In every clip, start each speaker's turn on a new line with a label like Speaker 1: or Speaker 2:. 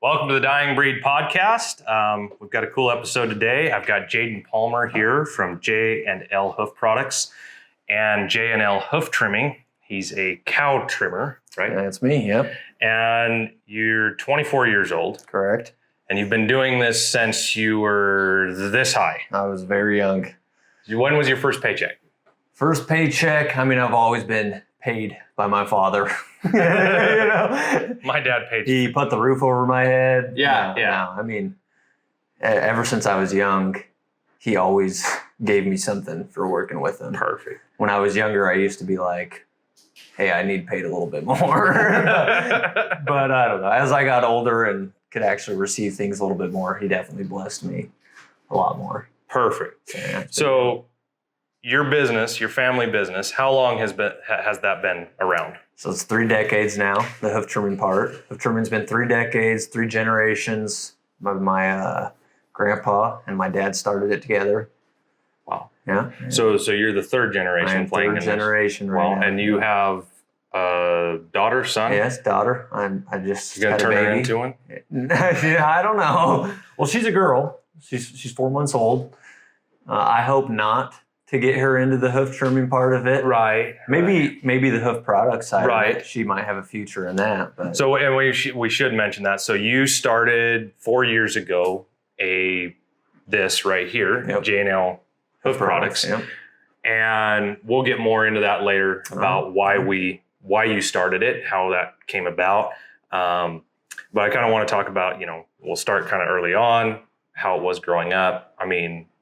Speaker 1: Welcome to the Dying Breed podcast. We've got a cool episode today. I've got Jaden Palmer here from J&L Hoof Products and J&L Hoof Trimming. He's a cow trimmer, right?
Speaker 2: That's me, yep.
Speaker 1: And you're 24 years old.
Speaker 2: Correct.
Speaker 1: And you've been doing this since you were this high.
Speaker 2: I was very young.
Speaker 1: When was your first paycheck?
Speaker 2: First paycheck, I've always been paid by my father.
Speaker 1: My dad paid.
Speaker 2: He put the roof over my head.
Speaker 1: Yeah.
Speaker 2: Ever since I was young, he always gave me something for working with him.
Speaker 1: Perfect.
Speaker 2: When I was younger, I used to be like, hey, I need paid a little bit more. But I don't know. As I got older and could actually receive things a little bit more, he definitely blessed me a lot more.
Speaker 1: Perfect. So your business, your family business, how long has that been around?
Speaker 2: So it's 3 decades now, the hoof trimming part. Hoof trimming's been 3 decades, 3 generations. My grandpa and my dad started it together.
Speaker 1: Wow.
Speaker 2: Yeah.
Speaker 1: So you're the third generation
Speaker 2: I am
Speaker 1: playing
Speaker 2: third
Speaker 1: in
Speaker 2: generation
Speaker 1: this.
Speaker 2: right now.
Speaker 1: And you have a daughter, son?
Speaker 2: Yes, daughter. I just
Speaker 1: You gonna
Speaker 2: had
Speaker 1: turn
Speaker 2: a
Speaker 1: her
Speaker 2: baby.
Speaker 1: into one?
Speaker 2: Yeah, I don't know. Well, she's a girl. She's 4 months old. I hope not to get her into the hoof trimming part of it.
Speaker 1: Right.
Speaker 2: Maybe the hoof product side
Speaker 1: Right.
Speaker 2: of it. She might have a future in that. But
Speaker 1: So and we should mention that. So you started 4 years ago this right here,
Speaker 2: Yep.
Speaker 1: J&L Hoof Products.
Speaker 2: Yep.
Speaker 1: And we'll get more into that later about why you started it, how that came about. But I kind of want to talk about, we'll start kind of early on, how it was growing up.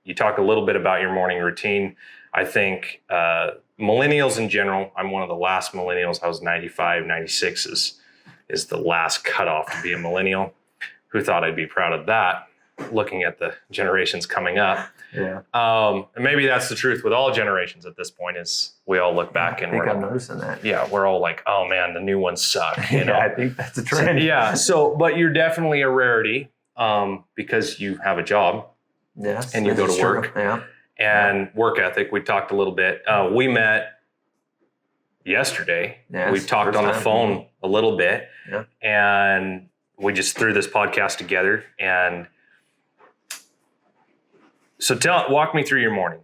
Speaker 1: You talk a little bit about your morning routine. I think millennials in general, I'm one of the last millennials. I was 95, 96 is the last cutoff to be a millennial. Who thought I'd be proud of that, looking at the generations coming up.
Speaker 2: Yeah.
Speaker 1: And maybe that's the truth with all generations at this point is we all look back and
Speaker 2: I'm noticing that.
Speaker 1: Yeah, we're all like, oh man, the new ones suck.
Speaker 2: Yeah, I think that's a trend.
Speaker 1: Yeah. So, but you're definitely a rarity because you have a job.
Speaker 2: Yes.
Speaker 1: And you go to work.
Speaker 2: Yeah.
Speaker 1: And work ethic. We talked a little bit. We met yesterday.
Speaker 2: Yes,
Speaker 1: We talked
Speaker 2: first
Speaker 1: on the
Speaker 2: time.
Speaker 1: phone a little bit.
Speaker 2: Yeah.
Speaker 1: And we just threw this podcast together. And so walk me through your morning.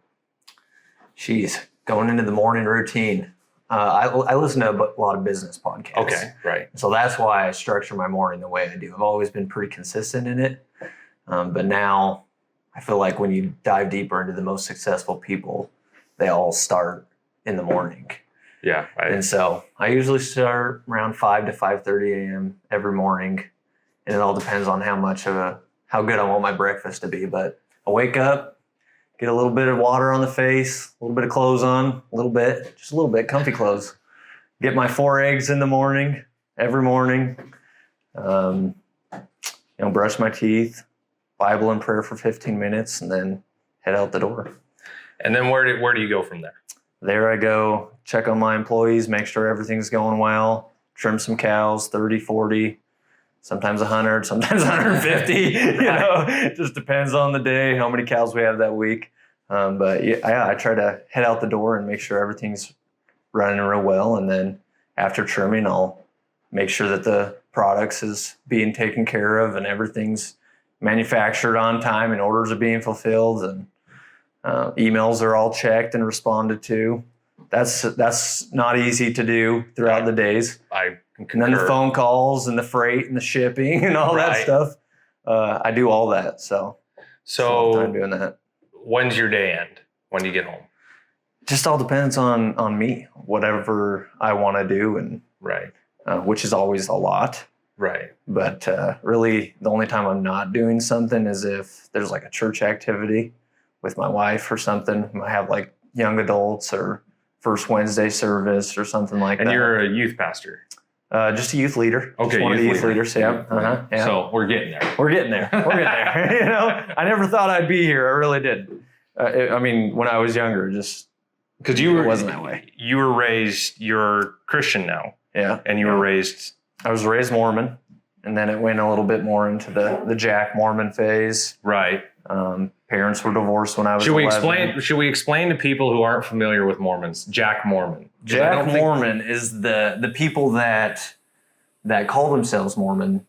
Speaker 2: Jeez, going into the morning routine. I listen to a lot of business podcasts.
Speaker 1: Okay, right.
Speaker 2: So that's why I structure my morning the way I do. I've always been pretty consistent in it. But now I feel like when you dive deeper into the most successful people, they all start in the morning.
Speaker 1: Yeah.
Speaker 2: And so I usually start around 5 to 5:30 a.m. every morning. And it all depends on how good I want my breakfast to be. But I wake up, get a little bit of water on the face, a little bit of clothes on, just a little bit, comfy clothes. Get my 4 eggs in the morning, every morning. Brush my teeth, Bible and prayer for 15 minutes, and then head out the door.
Speaker 1: And then where do you go from there?
Speaker 2: There I go, check on my employees, make sure everything's going well, trim some cows, 30, 40, sometimes 100, sometimes 150. It just depends on the day, how many cows we have that week. But I try to head out the door and make sure everything's running real well. And then after trimming, I'll make sure that the products is being taken care of and everything's manufactured on time and orders are being fulfilled and emails are all checked and responded to. That's not easy to do throughout the days. And then the phone calls and the freight and the shipping and all that stuff. I do all that. So time doing that.
Speaker 1: When's your day end? When do you get home?
Speaker 2: Just all depends on me, whatever I want to do, and which is always a lot.
Speaker 1: Right.
Speaker 2: But really, the only time I'm not doing something is if there's like a church activity with my wife or something. I have like young adults or First Wednesday service or something like that.
Speaker 1: And you're a youth pastor?
Speaker 2: Just a youth leader.
Speaker 1: Okay,
Speaker 2: just one of the youth leaders. Yeah.
Speaker 1: Yeah. So we're getting there.
Speaker 2: We're getting there. I never thought I'd be here. I really did. When I was younger, just
Speaker 1: because
Speaker 2: it wasn't that way.
Speaker 1: You're Christian now.
Speaker 2: Yeah.
Speaker 1: And you were raised.
Speaker 2: I was raised Mormon, and then it went a little bit more into the Jack Mormon phase.
Speaker 1: Right.
Speaker 2: Parents were divorced when I was
Speaker 1: Should
Speaker 2: 11.
Speaker 1: Should we explain to people who aren't familiar with Mormons, Jack Mormon?
Speaker 2: Jack Mormon is the people that call themselves Mormon,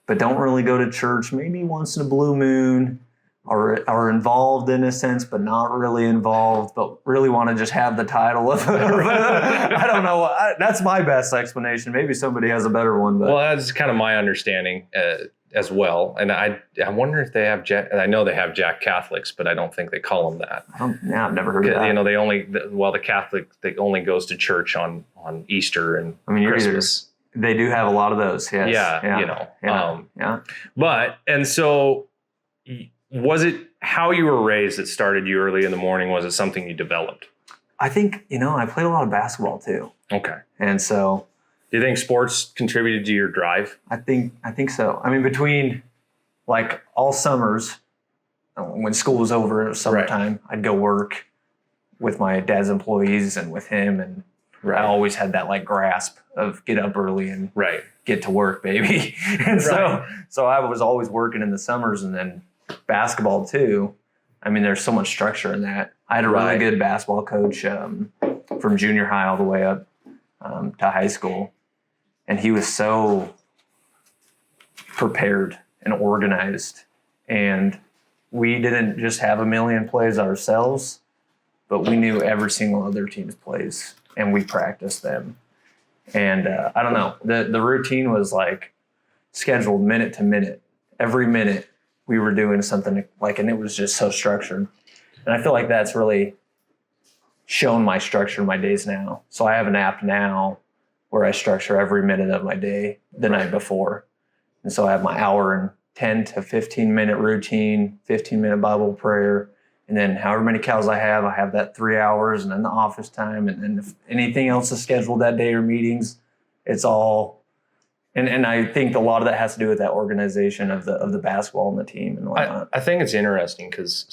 Speaker 2: but don't really go to church. Maybe once in a blue moon, are involved in a sense, but not really involved, but really want to just have the title of I don't know. That's my best explanation. Maybe somebody has a better one. But.
Speaker 1: Well, that's kind of my understanding as well. And I wonder if they have I know they have Jack Catholics, but I don't think they call them that.
Speaker 2: I've never heard of that.
Speaker 1: You know, the Catholic, they only goes to church on Easter and Christmas.
Speaker 2: They do have a lot of those. Yes.
Speaker 1: Yeah. You know, but, and so was it how you were raised that started you early in the morning? Was it something you developed?
Speaker 2: I think, I played a lot of basketball too.
Speaker 1: Okay.
Speaker 2: And so.
Speaker 1: Do you think sports contributed to your drive?
Speaker 2: I think so. I mean, between like all summers, when school was over, it was summertime, I'd go work with my dad's employees and with him. And I always had that like grasp of get up early and get to work, baby. And so I was always working in the summers, and then basketball too. I mean, there's so much structure in that. I had a really good basketball coach from junior high all the way up to high school. And he was so prepared and organized. And we didn't just have a million plays ourselves, but we knew every single other team's plays, and we practiced them. And I don't know, the routine was like scheduled minute to minute. Every minute we were doing something and it was just so structured. And I feel like that's really shown my structure in my days now. So I have an app now where I structure every minute of my day the night before. And so I have my hour and 10 to 15 minute routine, 15-minute Bible prayer. And then however many cows I have that 3 hours, and then the office time. And then if anything else is scheduled that day or meetings, it's all, and I think a lot of that has to do with that organization of the basketball and the team and whatnot.
Speaker 1: I think it's interesting because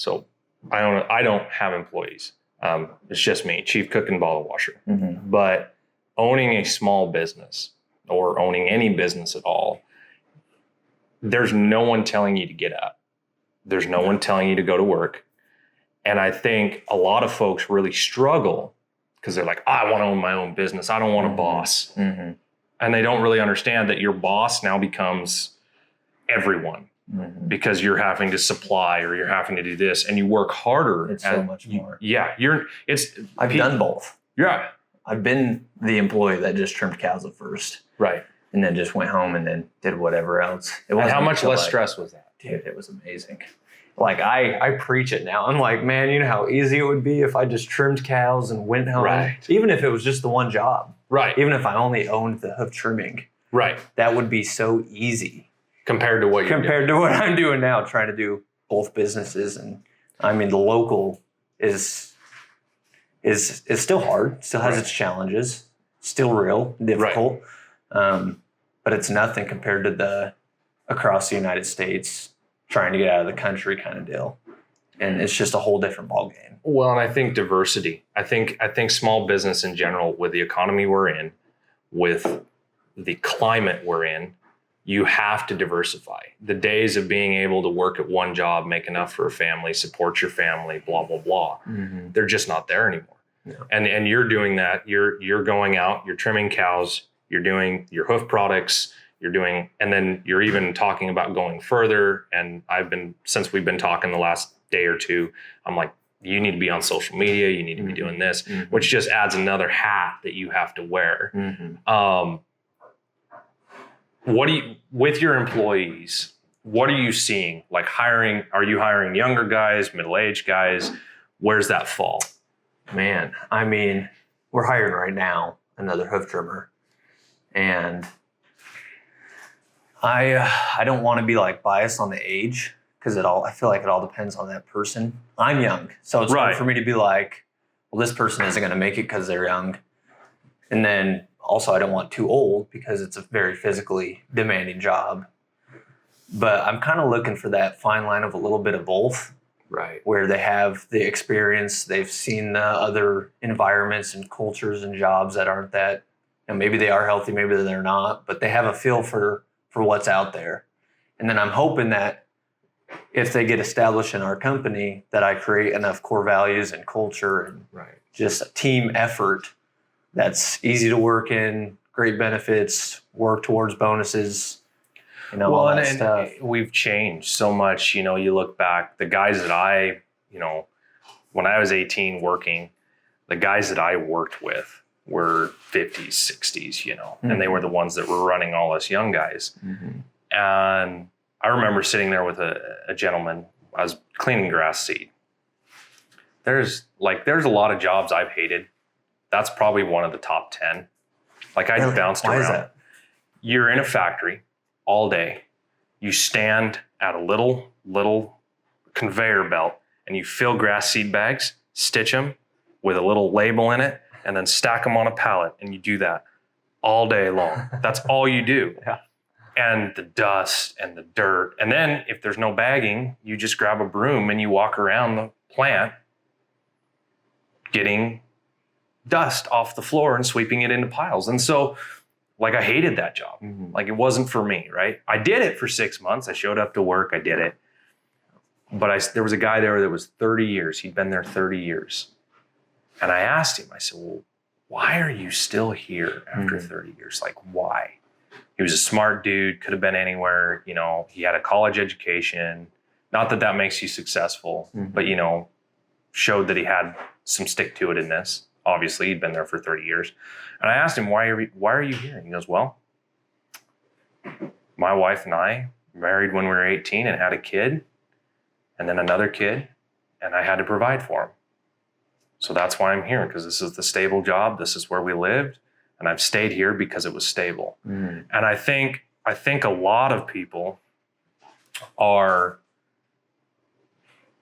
Speaker 1: I don't have employees. It's just me, chief cook and bottle washer. Mm-hmm. But owning a small business or owning any business at all, there's no one telling you to get up. There's no one telling you to go to work. And I think a lot of folks really struggle because they're like, I want to own my own business. I don't want a boss. Mm-hmm. And they don't really understand that your boss now becomes everyone because you're having to supply or you're having to do this, and you work harder.
Speaker 2: It's so much more.
Speaker 1: I've
Speaker 2: done both.
Speaker 1: Yeah.
Speaker 2: I've been the employee that just trimmed cows at first.
Speaker 1: Right.
Speaker 2: And then just went home and then did whatever else.
Speaker 1: And how much less stress was that?
Speaker 2: Dude, it was amazing. Like I preach it now. I'm like, man, you know how easy it would be if I just trimmed cows and went home.
Speaker 1: Right.
Speaker 2: Even if it was just the one job.
Speaker 1: Right.
Speaker 2: Even if I only owned the hoof trimming.
Speaker 1: Right.
Speaker 2: That would be so easy.
Speaker 1: Compared to what
Speaker 2: I'm doing now, trying to do both businesses. And I mean, the local is still hard, still has its challenges, still real, difficult. Right. But it's nothing compared to the across the United States trying to get out of the country kind of deal. And it's just a whole different ballgame.
Speaker 1: Well, and I think diversity. I think small business in general, with the economy we're in, with the climate we're in, you have to diversify. The days of being able to work at one job, make enough for a family, support your family, blah, blah, blah, they're just not there anymore. Yeah. And you're doing that. You're going out, you're trimming cows, you're doing your hoof products, and then you're even talking about going further. And since we've been talking the last day or two, I'm like, you need to be on social media. You need to be doing this, which just adds another hat that you have to wear. With your employees, what are you seeing? Like hiring, are you hiring younger guys, middle-aged guys? Where's that fall?
Speaker 2: Man, I mean, we're hiring right now another hoof trimmer. And I don't want to be like biased on the age because I feel like it all depends on that person. I'm young, so it's hard for me to be like, well, this person isn't going to make it because they're young. And then also I don't want too old because it's a very physically demanding job. But I'm kind of looking for that fine line of a little bit of both. Right. Where they have the experience, they've seen the other environments and cultures and jobs that aren't that, maybe they are healthy, maybe they're not, but they have a feel for what's out there. And then I'm hoping that if they get established in our company, that I create enough core values and culture and just a team effort that's easy to work in, great benefits, work towards bonuses. you know, all that stuff.
Speaker 1: And we've changed so much. You know, you look back, the guys that when I was 18 working, the guys that I worked with were 50s, 60s, you know, and they were the ones that were running all us young guys. And I remember sitting there with a gentleman. I was cleaning grass seed. There's a lot of jobs I've hated. That's probably one of the top 10. Like, I bounced around.
Speaker 2: Why is that?
Speaker 1: You're in a factory all day. You stand at a little conveyor belt and you fill grass seed bags, stitch them with a little label in it, and then stack them on a pallet. And you do that all day long. That's all you do.
Speaker 2: Yeah.
Speaker 1: And the dust and the dirt. And then if there's no bagging, you just grab a broom and you walk around the plant getting dust off the floor and sweeping it into piles. And so, like, I hated that job. Like, it wasn't for me, right? I did it for 6 months. I showed up to work. I did it. But there was a guy there that was 30 years. He'd been there 30 years. And I asked him, I said, well, why are you still here after 30 years? Like, why? He was a smart dude, could have been anywhere. You know, he had a college education. Not that that makes you successful, but, you know, showed that he had some stick-to-itiveness. Obviously, he'd been there for 30 years. And I asked him, why are you here? And he goes, well, my wife and I married when we were 18 and had a kid, and then another kid, and I had to provide for him. So that's why I'm here, because this is the stable job. This is where we lived, and I've stayed here because it was stable. And I think a lot of people are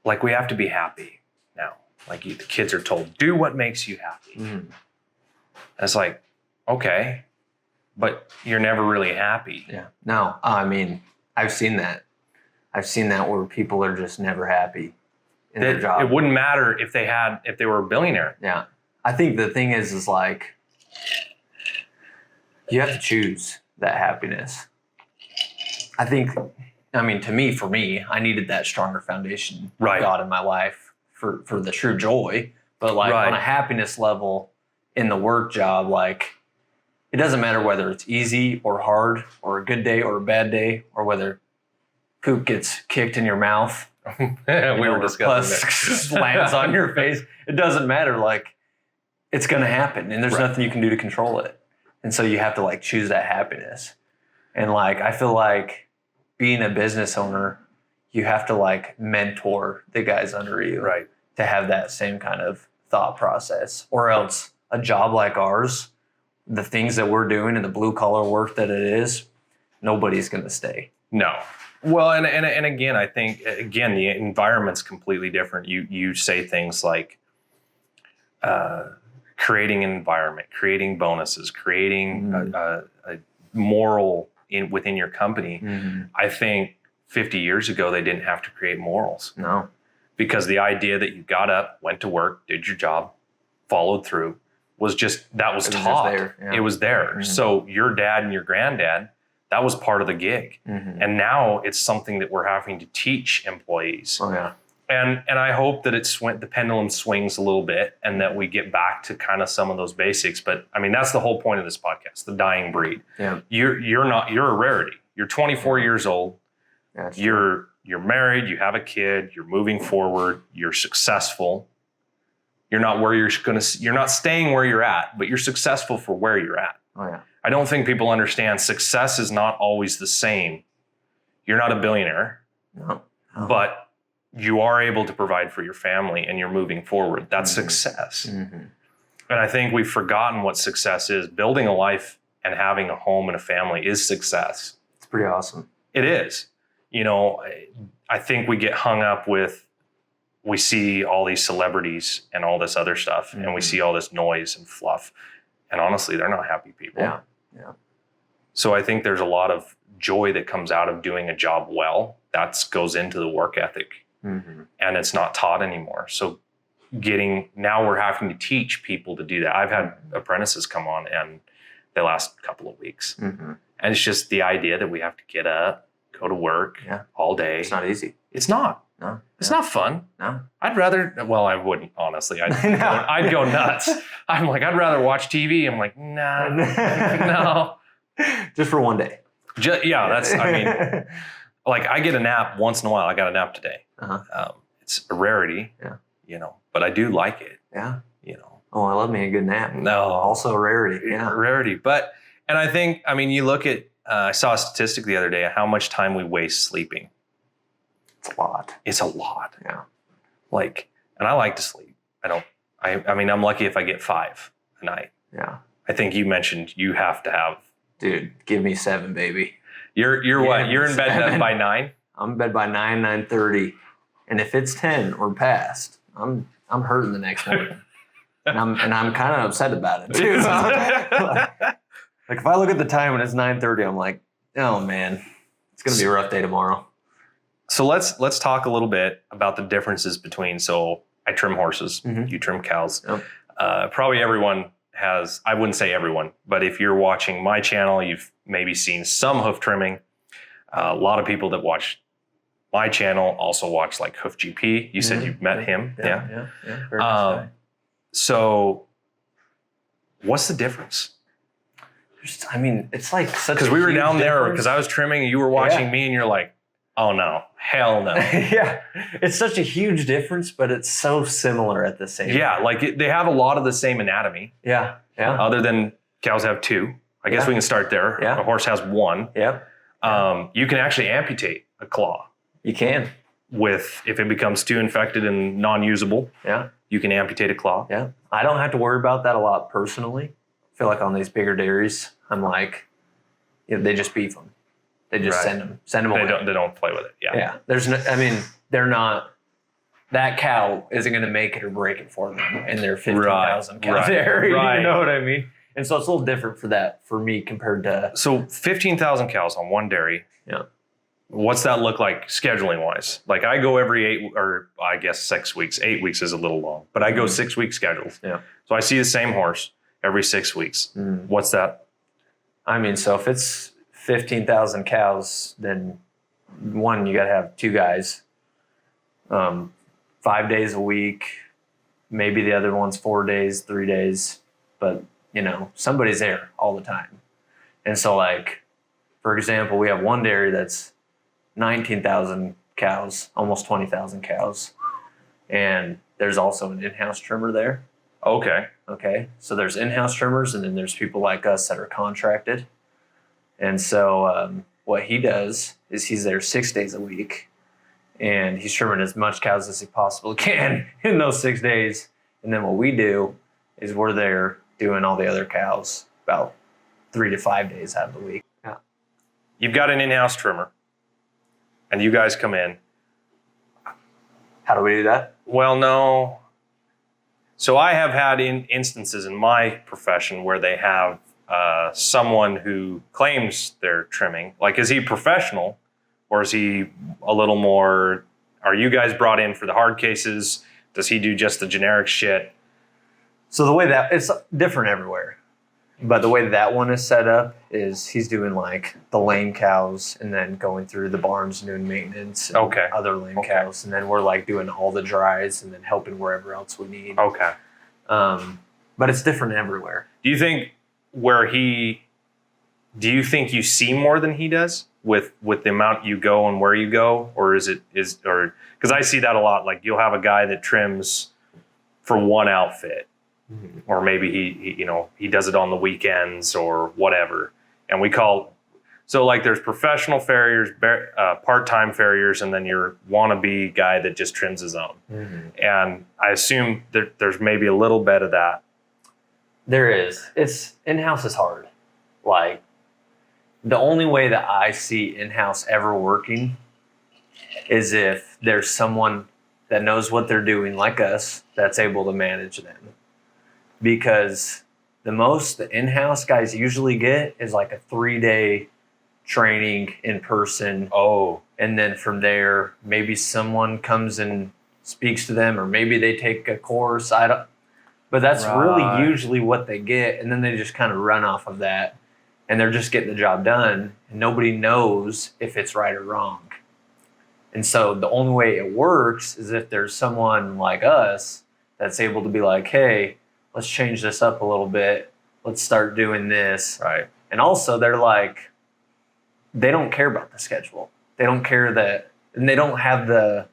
Speaker 1: like, we have to be happy now. Like, the kids are told, do what makes you happy. And it's like, okay, but you're never really happy.
Speaker 2: Yeah. No, I mean, I've seen that. I've seen that where people are just never happy in their job.
Speaker 1: It wouldn't matter if they were a billionaire.
Speaker 2: Yeah. I think the thing is like, you have to choose that happiness. I think, I mean, for me, I needed that stronger foundation of God in my life for the true joy. But like on a happiness level in the work job, like, it doesn't matter whether it's easy or hard or a good day or a bad day, or whether poop gets kicked in your mouth.
Speaker 1: We were discussing that.
Speaker 2: Lands on your face. It doesn't matter. Like, it's going to happen, and there's nothing you can do to control it. And so you have to like choose that happiness. And like, I feel like being a business owner, you have to like mentor the guys under you to have that same kind of thought process, or else a job like ours, the things that we're doing and the blue collar work that it is, nobody's going to stay.
Speaker 1: No. Well, and again, I think, again, the environment's completely different. You say things like creating an environment, creating bonuses, creating a moral within your company. I think 50 years ago, they didn't have to create morals.
Speaker 2: No.
Speaker 1: Because the idea that you got up, went to work, did your job, followed through, was taught. It was there. So your dad and your granddad, that was part of the gig. And now it's something that we're having to teach employees.
Speaker 2: Oh, yeah.
Speaker 1: And I hope that the pendulum swings a little bit and that we get back to kind of some of those basics. But I mean, that's the whole point of this podcast, the dying breed.
Speaker 2: Yeah.
Speaker 1: You're a rarity. You're 24 years old. You're married, you have a kid, you're moving forward, you're successful. You're not you're not staying where you're at, but you're successful for where you're at.
Speaker 2: Oh, yeah.
Speaker 1: I don't think people understand success is not always the same. You're not a billionaire, but you are able to provide for your family and you're moving forward. That's success. And I think we've forgotten what success is. Building a life and having a home and a family is success.
Speaker 2: It's pretty awesome.
Speaker 1: It is. You know, I think we get hung up with, we see all these celebrities and all this other stuff, and we see all this noise and fluff. And honestly, they're not happy people.
Speaker 2: Yeah. Yeah.
Speaker 1: So I think there's a lot of joy that comes out of doing a job well. That goes into the work ethic, and it's not taught anymore. So now we're having to teach people to do that. I've had apprentices come on, and they last a couple of weeks. And it's just the idea that we have to get up, go to work all day.
Speaker 2: It's not easy.
Speaker 1: It's not.
Speaker 2: No.
Speaker 1: It's not fun.
Speaker 2: No.
Speaker 1: I'd rather, well, I wouldn't, honestly. I'd go nuts. I'm like, I'd rather watch TV. I'm like, nah, no.
Speaker 2: Just for one day.
Speaker 1: Yeah, that's, I mean, like I get a nap once in a while. I got a nap today. It's a rarity, but I do like it.
Speaker 2: Yeah. Oh, I love me a good nap.
Speaker 1: No.
Speaker 2: Also a rarity. Yeah.
Speaker 1: Rarity. And I think, I mean, you look at, I saw a statistic the other day of how much time we waste sleeping.
Speaker 2: It's a lot.
Speaker 1: It's a lot.
Speaker 2: Yeah.
Speaker 1: Like, and I like to sleep. I mean, I'm lucky if I get 5 a night.
Speaker 2: Yeah.
Speaker 1: I think you mentioned you have to have.
Speaker 2: Dude, give me 7, baby.
Speaker 1: You're what? You're in bed by 9?
Speaker 2: I'm in bed by 9:30. And if it's 10 or past, I'm hurting the next morning. and I'm kind of upset about it too. Like if I look at the time when it's 9:30, I'm like, oh man, it's gonna be a rough day tomorrow.
Speaker 1: So let's talk a little bit about the differences between. So I trim horses, you trim cows.
Speaker 2: Yep.
Speaker 1: Probably everyone has. I wouldn't say everyone, but if you're watching my channel, you've maybe seen some hoof trimming. A lot of people that watch my channel also watch like Hoof GP. You said you've met him,
Speaker 2: Yeah. Very nice guy.
Speaker 1: So what's the difference?
Speaker 2: I mean, it's like such
Speaker 1: because we were down there because I was trimming and you were watching me and you're like, oh no, hell no.
Speaker 2: Yeah, it's such a huge difference, but it's so similar at the same time.
Speaker 1: Yeah, like they have a lot of the same anatomy.
Speaker 2: Yeah.
Speaker 1: Other than cows have 2. I guess we can start there.
Speaker 2: Yeah.
Speaker 1: A horse has 1.
Speaker 2: Yep.
Speaker 1: You can actually amputate a claw.
Speaker 2: You can.
Speaker 1: If it becomes too infected and non-usable.
Speaker 2: Yeah.
Speaker 1: You can amputate a claw.
Speaker 2: Yeah. I don't have to worry about that a lot personally. I feel like on these bigger dairies, I'm like, they just beef them. They just send them away.
Speaker 1: They don't play with it. Yeah.
Speaker 2: Yeah. There's no, I mean, they're not, that cow isn't going to make it or break it for them in their 15,000 cow dairy. You know what I mean? And so it's a little different for me compared to.
Speaker 1: So 15,000 cows on one dairy.
Speaker 2: Yeah.
Speaker 1: What's that look like scheduling wise? Like I go every 8 or I guess 6 weeks. 8 weeks is a little long, but I go 6 week schedules.
Speaker 2: Yeah.
Speaker 1: So I see the same horse every 6 weeks. What's that?
Speaker 2: I mean, so if it's 15,000 cows, then one, you got to have 2 guys, 5 days a week. Maybe the other one's 4 days, 3 days, but somebody's there all the time. And so like, for example, we have one dairy that's 19,000 cows, almost 20,000 cows. And there's also an in-house trimmer there. Okay. So there's in-house trimmers and then there's people like us that are contracted. And so what he does is he's there 6 days a week and he's trimming as much cows as he possibly can in those 6 days. And then what we do is we're there doing all the other cows about 3 to 5 days out of the week. Yeah.
Speaker 1: You've got an in-house trimmer and you guys come in.
Speaker 2: How do we do that?
Speaker 1: Well, no. So I have had instances in my profession where they have someone who claims they're trimming. Like, is he professional or is he a little more, are you guys brought in for the hard cases? Does he do just the generic shit?
Speaker 2: So the way that, it's different everywhere. But the way that one is set up is he's doing like the lame cows and then going through the barns and doing maintenance and other lame cows. And then we're like doing all the dries and then helping wherever else we need.
Speaker 1: Okay.
Speaker 2: But it's different everywhere.
Speaker 1: Do you think you see more than he does with the amount you go and where you go? Or because I see that a lot. Like you'll have a guy that trims for one outfit. Or maybe he does it on the weekends or whatever. And we call, so like there's professional farriers, part-time farriers, and then your wannabe guy that just trims his own. And I assume there's maybe a little bit of that.
Speaker 2: There is. It's in-house is hard. Like the only way that I see in-house ever working is if there's someone that knows what they're doing like us that's able to manage them. Because the most the in-house guys usually get is like a 3-day training in person. And then from there, maybe someone comes and speaks to them, or maybe they take a course. But that's really usually what they get. And then they just kind of run off of that and they're just getting the job done. And nobody knows if it's right or wrong. And so the only way it works is if there's someone like us that's able to be like, hey, let's change this up a little bit. Let's start doing this.
Speaker 1: Right.
Speaker 2: And also they're like, they don't care about the schedule. They don't care that, and they don't have the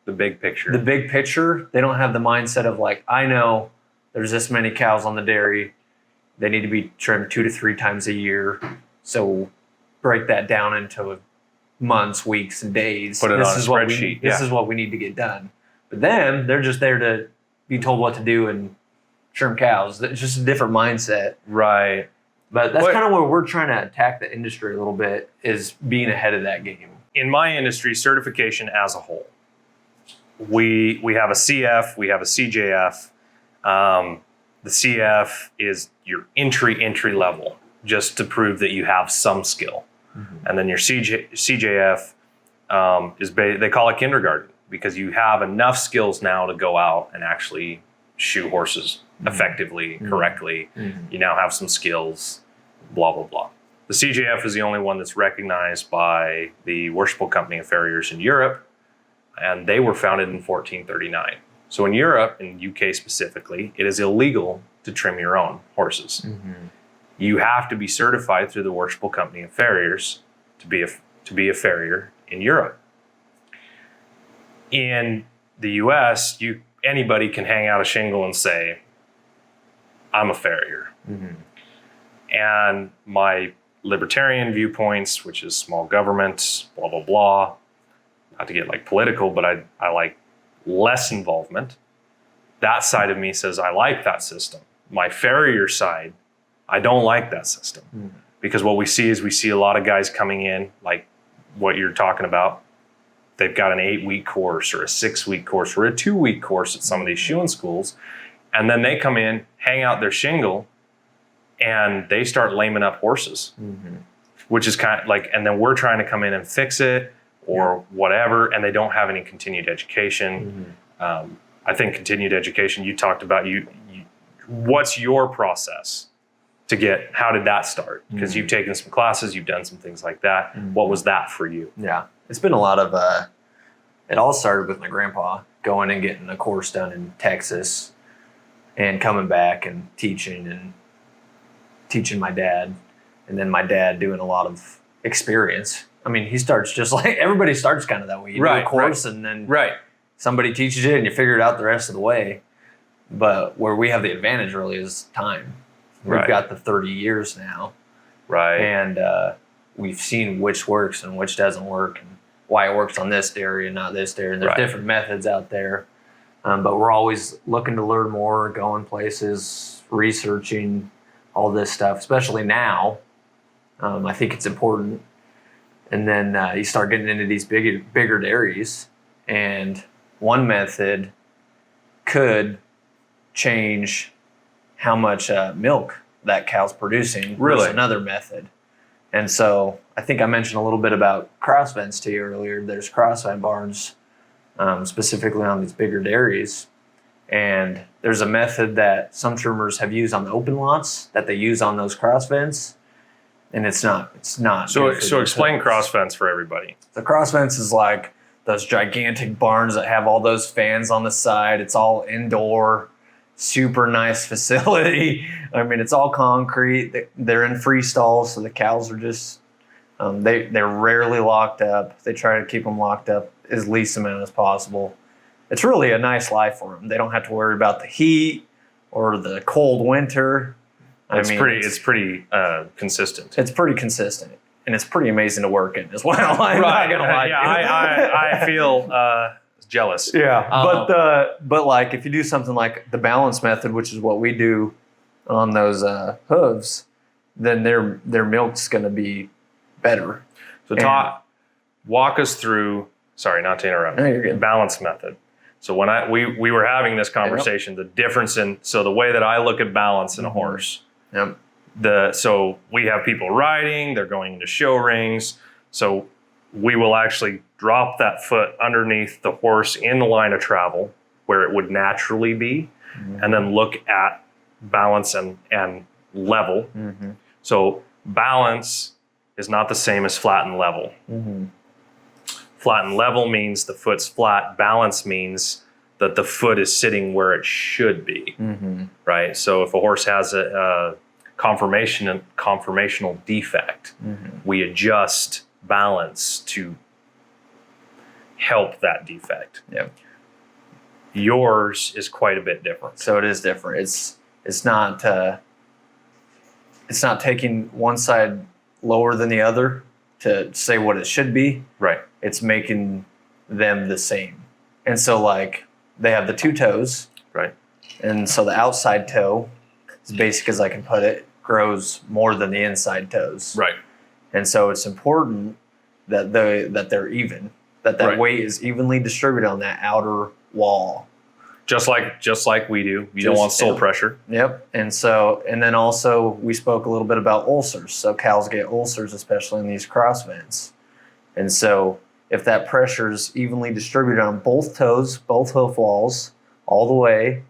Speaker 1: big picture.
Speaker 2: The big picture. They don't have the mindset of like, I know there's this many cows on the dairy. They need to be trimmed 2 to 3 times a year. So break that down into months, weeks, and days.
Speaker 1: Put it on a spreadsheet.
Speaker 2: This is what we need to get done. But then they're just there to be told what to do and trim cows. It's just a different mindset.
Speaker 1: Right.
Speaker 2: But that's kind of where we're trying to attack the industry a little bit, is being ahead of that game.
Speaker 1: In my industry, certification as a whole, we have a CF, we have a CJF. The CF is your entry level, just to prove that you have some skill. Mm-hmm. And then your CJF they call it kindergarten, because you have enough skills now to go out and actually shoe horses effectively, correctly. Mm-hmm. You now have some skills, blah, blah, blah. The CJF is the only one that's recognized by the Worshipful Company of Farriers in Europe, and they were founded in 1439. So in Europe, in UK specifically, it is illegal to trim your own horses. Mm-hmm. You have to be certified through the Worshipful Company of Farriers to be a farrier in Europe. In the US, anybody can hang out a shingle and say, I'm a farrier. Mm-hmm. And my libertarian viewpoints, which is small government, blah, blah, blah, not to get like political, but I like less involvement. That side of me says I like that system. My farrier side, I don't like that system. Mm-hmm. Because what we see a lot of guys coming in, like what you're talking about. They've got an 8-week course or a 6-week course or a 2-week course at some of these shoeing schools. And then they come in, hang out their shingle, and they start laming up horses, which is kind of like, and then we're trying to come in and fix it or whatever, and they don't have any continued education. Mm-hmm. I think continued education, you talked about, what's your process to how did that start? Because you've taken some classes, you've done some things like that. Mm-hmm. What was that for you?
Speaker 2: Yeah. It's been a lot of, it all started with my grandpa going and getting a course done in Texas and coming back and teaching my dad. And then my dad doing a lot of experience. I mean, he starts just like, everybody starts kind of that way. You do a course and then somebody teaches it and you figure it out the rest of the way. But where we have the advantage really is time. We've got the 30 years now.
Speaker 1: Right.
Speaker 2: And we've seen which works and which doesn't work and why it works on this dairy and not this dairy. And there's different methods out there. But we're always looking to learn more, going places, researching all this stuff, especially now. I think it's important. And then you start getting into these bigger dairies, and one method could change how much milk that cow's producing.
Speaker 1: Really?
Speaker 2: Another method. And so I think I mentioned a little bit about cross vents to you earlier. There's cross vent barns specifically on these bigger dairies. And there's a method that some trimmers have used on the open lots that they use on those cross vents. And it's not.
Speaker 1: So explain cross vents for everybody.
Speaker 2: The cross vents is like those gigantic barns that have all those fans on the side. It's all indoor, super nice facility. I mean, it's all concrete. They're in free stalls, so the cows are just, they're rarely locked up. They try to keep them locked up as least amount as possible. It's really a nice life for them. They don't have to worry about the heat or the cold winter.
Speaker 1: It's pretty consistent.
Speaker 2: It's pretty consistent, and it's pretty amazing to work in as well. I'm not gonna lie.
Speaker 1: Yeah, I feel jealous.
Speaker 2: Yeah, but like if you do something like the balance method, which is what we do on those hooves, then their milk's going to be better.
Speaker 1: So walk us through. Sorry, not to interrupt.
Speaker 2: No, you're good.
Speaker 1: Balance method. So when we were having this conversation, the difference the way that I look at balance in a horse.
Speaker 2: Yep.
Speaker 1: So we have people riding, they're going into show rings. So we will actually drop that foot underneath the horse in the line of travel where it would naturally be, and then look at balance and level. Mm-hmm. So balance is not the same as flat and level. Mm-hmm. Flat and level means the foot's flat. Balance means that the foot is sitting where it should be, right? So if a horse has conformational defect. We adjust balance to help that defect.
Speaker 2: Yep.
Speaker 1: Yours is quite a bit different.
Speaker 2: So it is different. It's not taking one side lower than the other to say what it should be.
Speaker 1: Right.
Speaker 2: It's making them the same. And so like they have the two toes.
Speaker 1: Right.
Speaker 2: And so the outside toe, as basic as I can put it, grows more than the inside toes.
Speaker 1: Right.
Speaker 2: And so it's important that they're even, that
Speaker 1: Right.
Speaker 2: weight is evenly distributed on that outer wall.
Speaker 1: Just like we do. You don't want sole pressure.
Speaker 2: Yep. And then also we spoke a little bit about ulcers. So cows get ulcers, especially in these cross vents. And so if that pressure is evenly distributed on both toes, both hoof walls, all the way,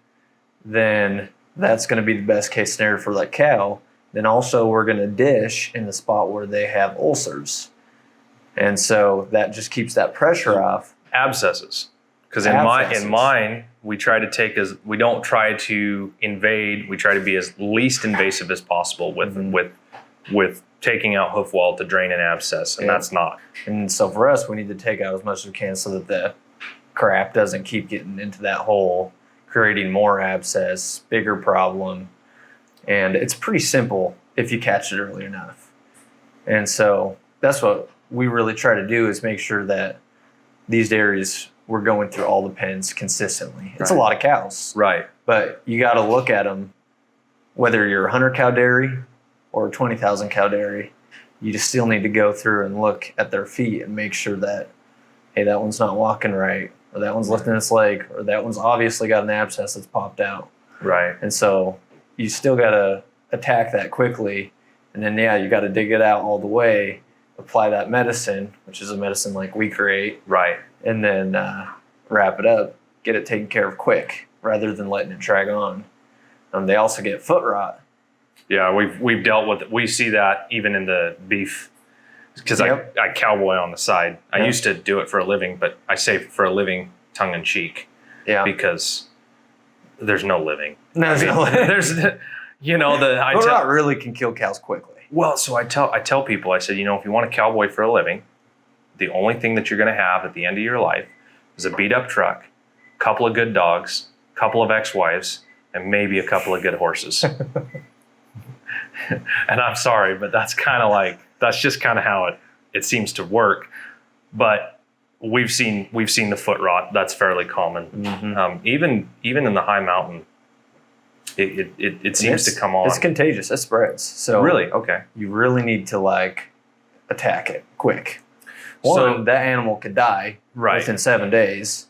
Speaker 2: then that's going to be the best case scenario for that cow. Then also we're going to dish in the spot where they have ulcers. And so that just keeps that pressure off.
Speaker 1: Abscesses. Because in mine, we don't try to invade. We try to be as least invasive as possible with taking out hoof wall to drain an abscess, and that's not.
Speaker 2: And so for us, we need to take out as much as we can so that the crap doesn't keep getting into that hole, creating more abscess, bigger problem. And it's pretty simple if you catch it early enough. And so that's what we really try to do, is make sure that these dairies, we're going through all the pens consistently. It's a lot of cows.
Speaker 1: Right.
Speaker 2: But you got to look at them, whether you're a 100 cow dairy or a 20,000 cow dairy, you just still need to go through and look at their feet and make sure that, hey, that one's not walking right, or that one's lifting its leg, or that one's obviously got an abscess that's popped out.
Speaker 1: Right.
Speaker 2: And so you still got to attack that quickly. And then, you got to dig it out all the way, apply that medicine, which is a medicine like we create.
Speaker 1: Right.
Speaker 2: And then wrap it up, get it taken care of quick rather than letting it drag on. They also get foot rot.
Speaker 1: Yeah, we've dealt with it. We see that even in the beef, because I cowboy on the side. I used to do it for a living, but I say for a living tongue in cheek. Yeah. Because there's no living.
Speaker 2: No,
Speaker 1: there's foot
Speaker 2: rot really can kill cows quickly.
Speaker 1: Well, so I tell people, I said, if you want to cowboy for a living, the only thing that you're going to have at the end of your life is a beat up truck, a couple of good dogs, a couple of ex-wives, and maybe a couple of good horses. And I'm sorry, but that's just kind of how it seems to work. But we've seen the foot rot. That's fairly common. Mm-hmm. Even in the high mountain, it seems to come on.
Speaker 2: It's contagious. It spreads. So
Speaker 1: really, okay.
Speaker 2: You really need to attack it quick. One, that animal could die within 7 days,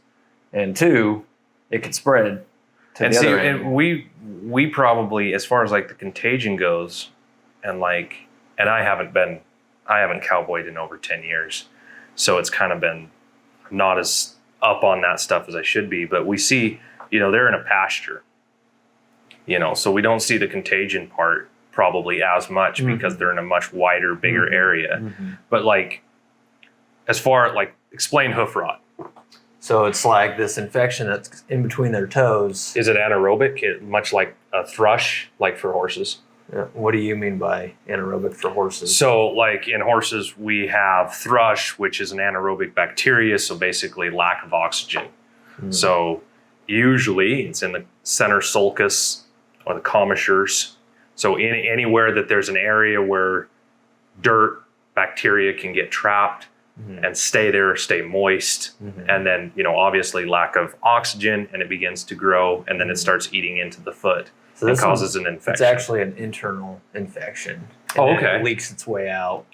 Speaker 2: and two, it could spread to the other animal.
Speaker 1: And we probably, as far as the contagion goes, and I haven't cowboyed in over 10 years, so it's kind of been not as up on that stuff as I should be. But we see, they're in a pasture, so we don't see the contagion part probably as much because they're in a much wider, bigger area. Mm-hmm. But as far explain hoof rot.
Speaker 2: So it's like this infection that's in between their toes.
Speaker 1: Is it anaerobic, much like a thrush, like for horses?
Speaker 2: What do you mean by anaerobic for horses?
Speaker 1: So in horses, we have thrush, which is an anaerobic bacteria, so basically lack of oxygen. Mm. So usually it's in the center sulcus or the commissures. So anywhere that there's an area where dirt, bacteria can get trapped, and stay there, stay moist. Mm-hmm. And then, obviously lack of oxygen, and it begins to grow, and then it starts eating into the foot. So it causes an infection.
Speaker 2: It's actually an internal infection.
Speaker 1: Okay.
Speaker 2: It leaks its way out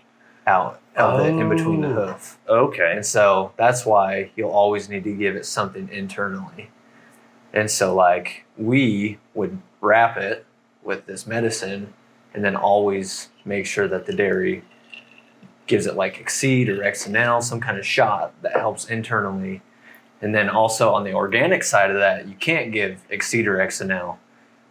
Speaker 2: in between the hoof.
Speaker 1: Okay.
Speaker 2: And so that's why you'll always need to give it something internally. And so we would wrap it with this medicine, and then always make sure that the dairy gives it Exceed or XNL, some kind of shot that helps internally. And then also on the organic side of that, you can't give Exceed or XNL.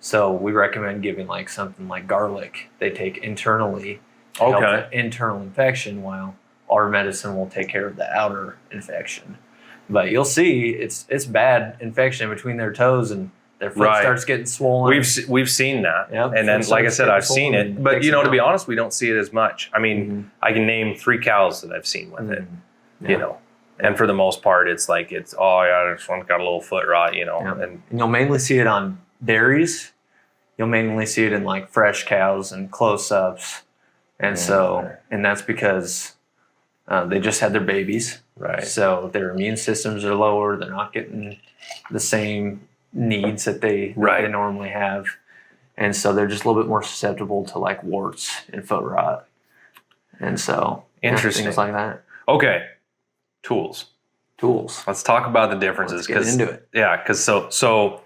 Speaker 2: So we recommend giving something like garlic. They take internally to help the internal infection, while our medicine will take care of the outer infection. But you'll see it's bad infection in between their toes, and Their foot starts getting swollen.
Speaker 1: We've seen that,
Speaker 2: Yep,
Speaker 1: and then like I said, I've seen it. But to be honest, we don't see it as much. I mean, I can name 3 cows that I've seen with it. Yeah. And for the most part, it's like this one's got a little foot rot, and
Speaker 2: you'll mainly see it on dairies. You'll mainly see it in like fresh cows and close-ups, and that's because they just had their babies,
Speaker 1: right?
Speaker 2: So their immune systems are lower. They're not getting the same needs that they normally have, and so they're just a little bit more susceptible to like warts and foot rot, and so
Speaker 1: interesting
Speaker 2: things like that.
Speaker 1: Okay, tools.
Speaker 2: Let's
Speaker 1: talk about the differences.
Speaker 2: Get into it.
Speaker 1: Yeah, because so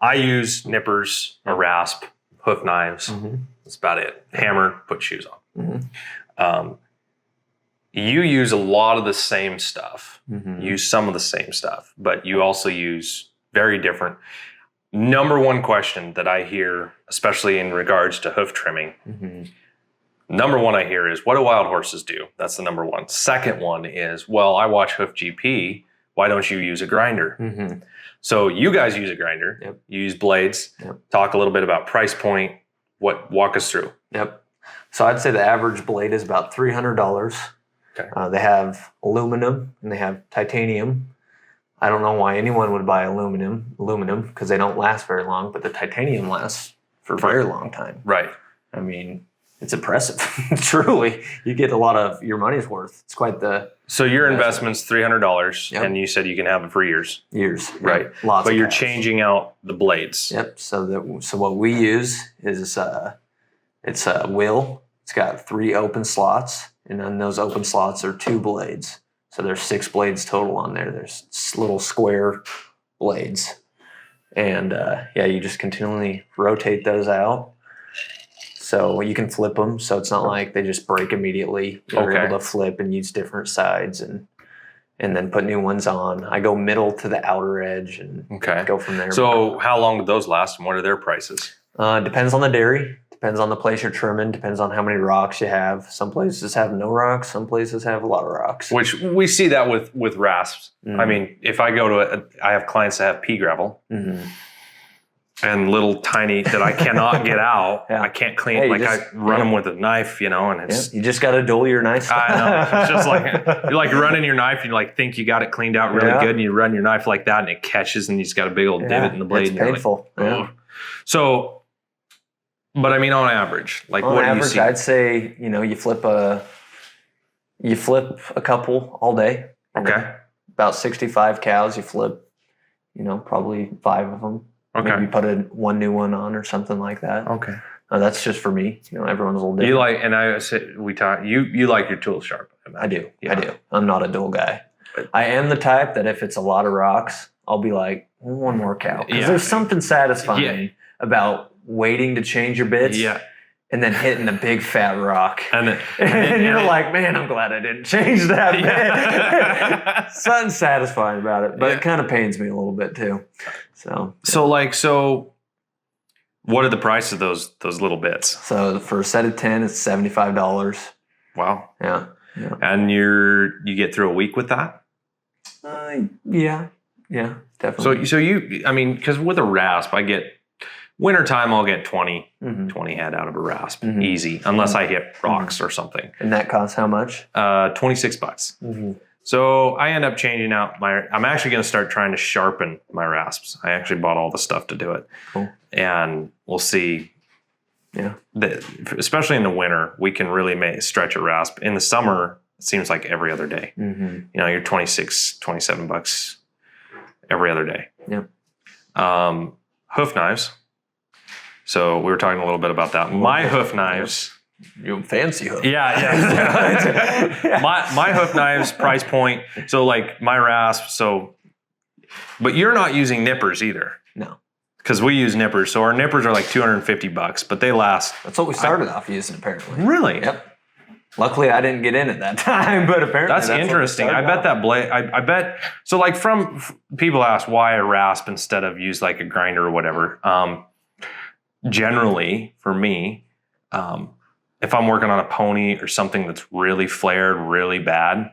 Speaker 1: I use nippers, a rasp, hoof knives. That's about it. Hammer, put shoes on. You use a lot of the same stuff. You use some of the same stuff, but you also use very different. Number one question that I hear, especially in regards to hoof trimming, number one I hear is, what do wild horses do? That's the number one. Second one is, well, I watch Hoof GP. Why don't you use a grinder? So you guys use a grinder.
Speaker 2: Yep.
Speaker 1: You use blades.
Speaker 2: Yep.
Speaker 1: Talk a little bit about price point. Walk us through.
Speaker 2: Yep. So I'd say the average blade is about $300.
Speaker 1: Okay.
Speaker 2: They have aluminum and they have titanium. I don't know why anyone would buy aluminum because they don't last very long, but the titanium lasts for a very long time.
Speaker 1: Right.
Speaker 2: I mean, it's impressive. Truly, you get a lot of your money's worth. It's quite the.
Speaker 1: So your investment's $300, and you said you can have it for years. Right?
Speaker 2: Yep. Lots.
Speaker 1: But
Speaker 2: of
Speaker 1: you're
Speaker 2: cash.
Speaker 1: changing out the blades.
Speaker 2: Yep. So what we use is it's a wheel. It's got 3 open slots, and then those open slots are 2 blades. So there's 6 blades total on there. There's little square blades, and you just continually rotate those out. So you can flip them, so it's not like they just break immediately. You're able to flip and use different sides and then put new ones on. I go middle to the outer edge and go from there.
Speaker 1: So how long do those last, and what are their prices?
Speaker 2: Depends on the dairy. Depends on the place you're trimming. Depends on how many rocks you have. Some places have no rocks. Some places have a lot of rocks.
Speaker 1: Which we see that with rasps. I mean, if I go to I have clients that have pea gravel. And little tiny that I cannot get out. I can't clean. I run them with a knife, and it's.
Speaker 2: You just got to dull your knife.
Speaker 1: I know. It's just like you're like running your knife. You like think you got it cleaned out really good, and you run your knife like that, and it catches, and you just got a big old divot in the blade.
Speaker 2: It's painful.
Speaker 1: Like, so, but I mean, on average, like
Speaker 2: on
Speaker 1: what
Speaker 2: average,
Speaker 1: do you see?
Speaker 2: I'd say you flip a couple all day.
Speaker 1: Okay.
Speaker 2: About 65 cows, you flip. Probably 5 of them.
Speaker 1: Okay.
Speaker 2: Maybe put one new one on or something like that.
Speaker 1: Okay.
Speaker 2: That's just for me. Everyone's a little different.
Speaker 1: You like, and I said we talk. You like your tools sharp.
Speaker 2: I do. Yeah. I do. I'm not a dull guy. I am the type that if it's a lot of rocks, I'll be like, one more cow. Because there's something satisfying about waiting to change your bits.
Speaker 1: Yeah.
Speaker 2: And then hitting a big fat rock.
Speaker 1: And
Speaker 2: you're like, man, I'm glad I didn't change that bit. Something satisfying about it. But it kind of pains me a little bit too. So
Speaker 1: what are the price of those little bits?
Speaker 2: So for a set of 10, it's $75.
Speaker 1: Wow.
Speaker 2: Yeah.
Speaker 1: And you get through a week with that?
Speaker 2: Yeah, definitely.
Speaker 1: So because with a rasp, I get wintertime, I'll get 20 head out of a rasp, easy, unless I hit rocks or something.
Speaker 2: And that costs how much?
Speaker 1: $26. So I end up changing out I'm actually going to start trying to sharpen my rasps. I actually bought all the stuff to do it. Cool. And we'll see.
Speaker 2: Yeah.
Speaker 1: Especially in the winter, we can really stretch a rasp. In the summer, it seems like every other day. You're $26, $27 every other day.
Speaker 2: Yeah.
Speaker 1: Hoof knives. So we were talking a little bit about that. My hoof knives.
Speaker 2: You fancy hoof.
Speaker 1: Yeah. my hoof knives price point. So like my rasp. But you're not using nippers either.
Speaker 2: No.
Speaker 1: Because we use nippers. So our nippers are like $250, but they last.
Speaker 2: That's what we started off using apparently.
Speaker 1: Really?
Speaker 2: Yep. Luckily, I didn't get in at that time, but apparently
Speaker 1: that's interesting. I bet that blade. I bet. So like people ask why a rasp instead of use like a grinder or whatever. Generally, for me, if I'm working on a pony or something that's really flared really bad,